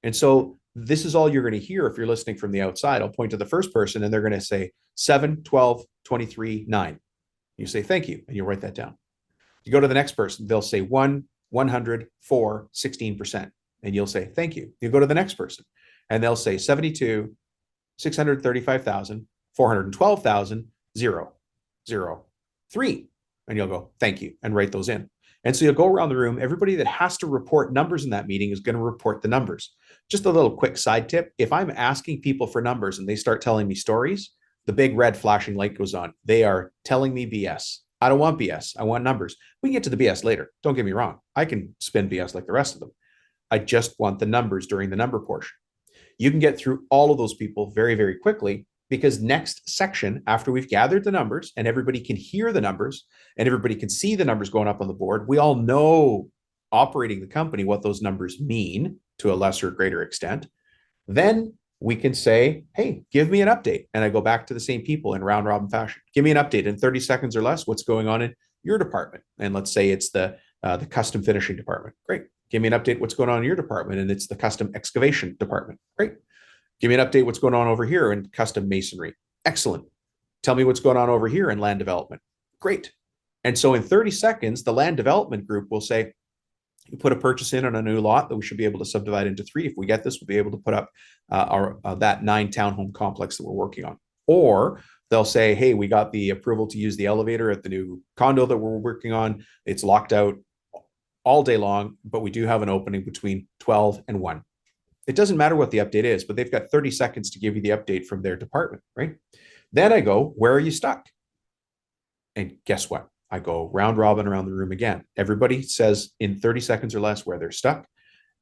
And so this is all you're going to hear if you're listening from the outside. I'll point to the first person and they're going to say 7, 12, 23, 9. You say, thank you. And you write that down. You go to the next person. They'll say 1, 100, 4, 16%. And you'll say, thank you. You go to the next person and they'll say 72, 635,000, 412,000, 0, 0, 3. And you'll go, thank you, and write those in. And so you'll go around the room. Everybody that has to report numbers in that meeting is going to report the numbers. Just a little quick side tip. If I'm asking people for numbers and they start telling me stories, the big red flashing light goes on. They are telling me BS. I don't want BS. I want numbers. We can get to the BS later. Don't get me wrong. I can spin BS like the rest of them. I just want the numbers during the number portion. You can get through all of those people very, very quickly because next section, after we've gathered the numbers and everybody can hear the numbers and everybody can see the numbers going up on the board, we all know operating the company what those numbers mean to a lesser or greater extent. Then we can say, hey, give me an update. And I go back to the same people in round robin fashion. Give me an update in 30 seconds or less. What's going on in your department? And let's say it's the custom finishing department. Great. Give me an update. What's going on in your department? And it's the custom excavation department. Great. Give me an update. What's going on over here in custom masonry? Excellent. Tell me what's going on over here in land development. Great. And so in 30 seconds, the land development group will say, you put a purchase in on a new lot that we should be able to subdivide into 3. If we get this, we'll be able to put up that 9 townhome complex that we're working on. Or they'll say, hey, we got the approval to use the elevator at the new condo that we're working on. It's locked out all day long, but we do have an opening between 12 and 1. It doesn't matter what the update is, but they've got 30 seconds to give you the update from their department, right? Then I go, where are you stuck? And guess what? I go round robin around the room again. Everybody says in 30 seconds or less where they're stuck.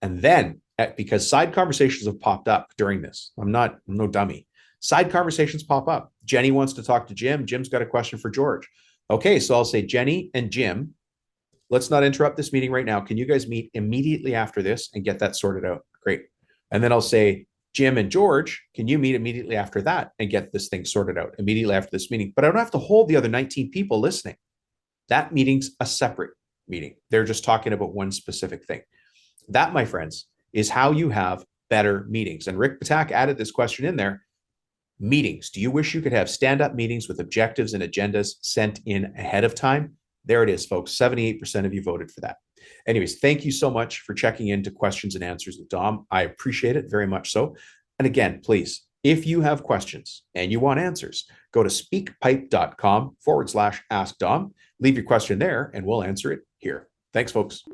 And then, because side conversations have popped up during this, I'm no dummy. Side conversations pop up. Jenny wants to talk to Jim. Jim's got a question for George. Okay, so I'll say, Jenny and Jim, let's not interrupt this meeting right now. Can you guys meet immediately after this and get that sorted out? Great. And then I'll say, Jim and George, can you meet immediately after that and get this thing sorted out immediately after this meeting? But I don't have to hold the other 19 people listening. That meeting's a separate meeting. They're just talking about one specific thing. That, my friends, is how you have better meetings. And Rick Patak added this question in there. Meetings. Do you wish you could have stand-up meetings with objectives and agendas sent in ahead of time? There it is, folks. 78% of you voted for that. Anyways, thank you so much for checking into questions and answers with Dom. I appreciate it very much so. And again, please If you have questions and you want answers, go to speakpipe.com/ask Dom. Leave your question there and we'll answer it here. Thanks, folks.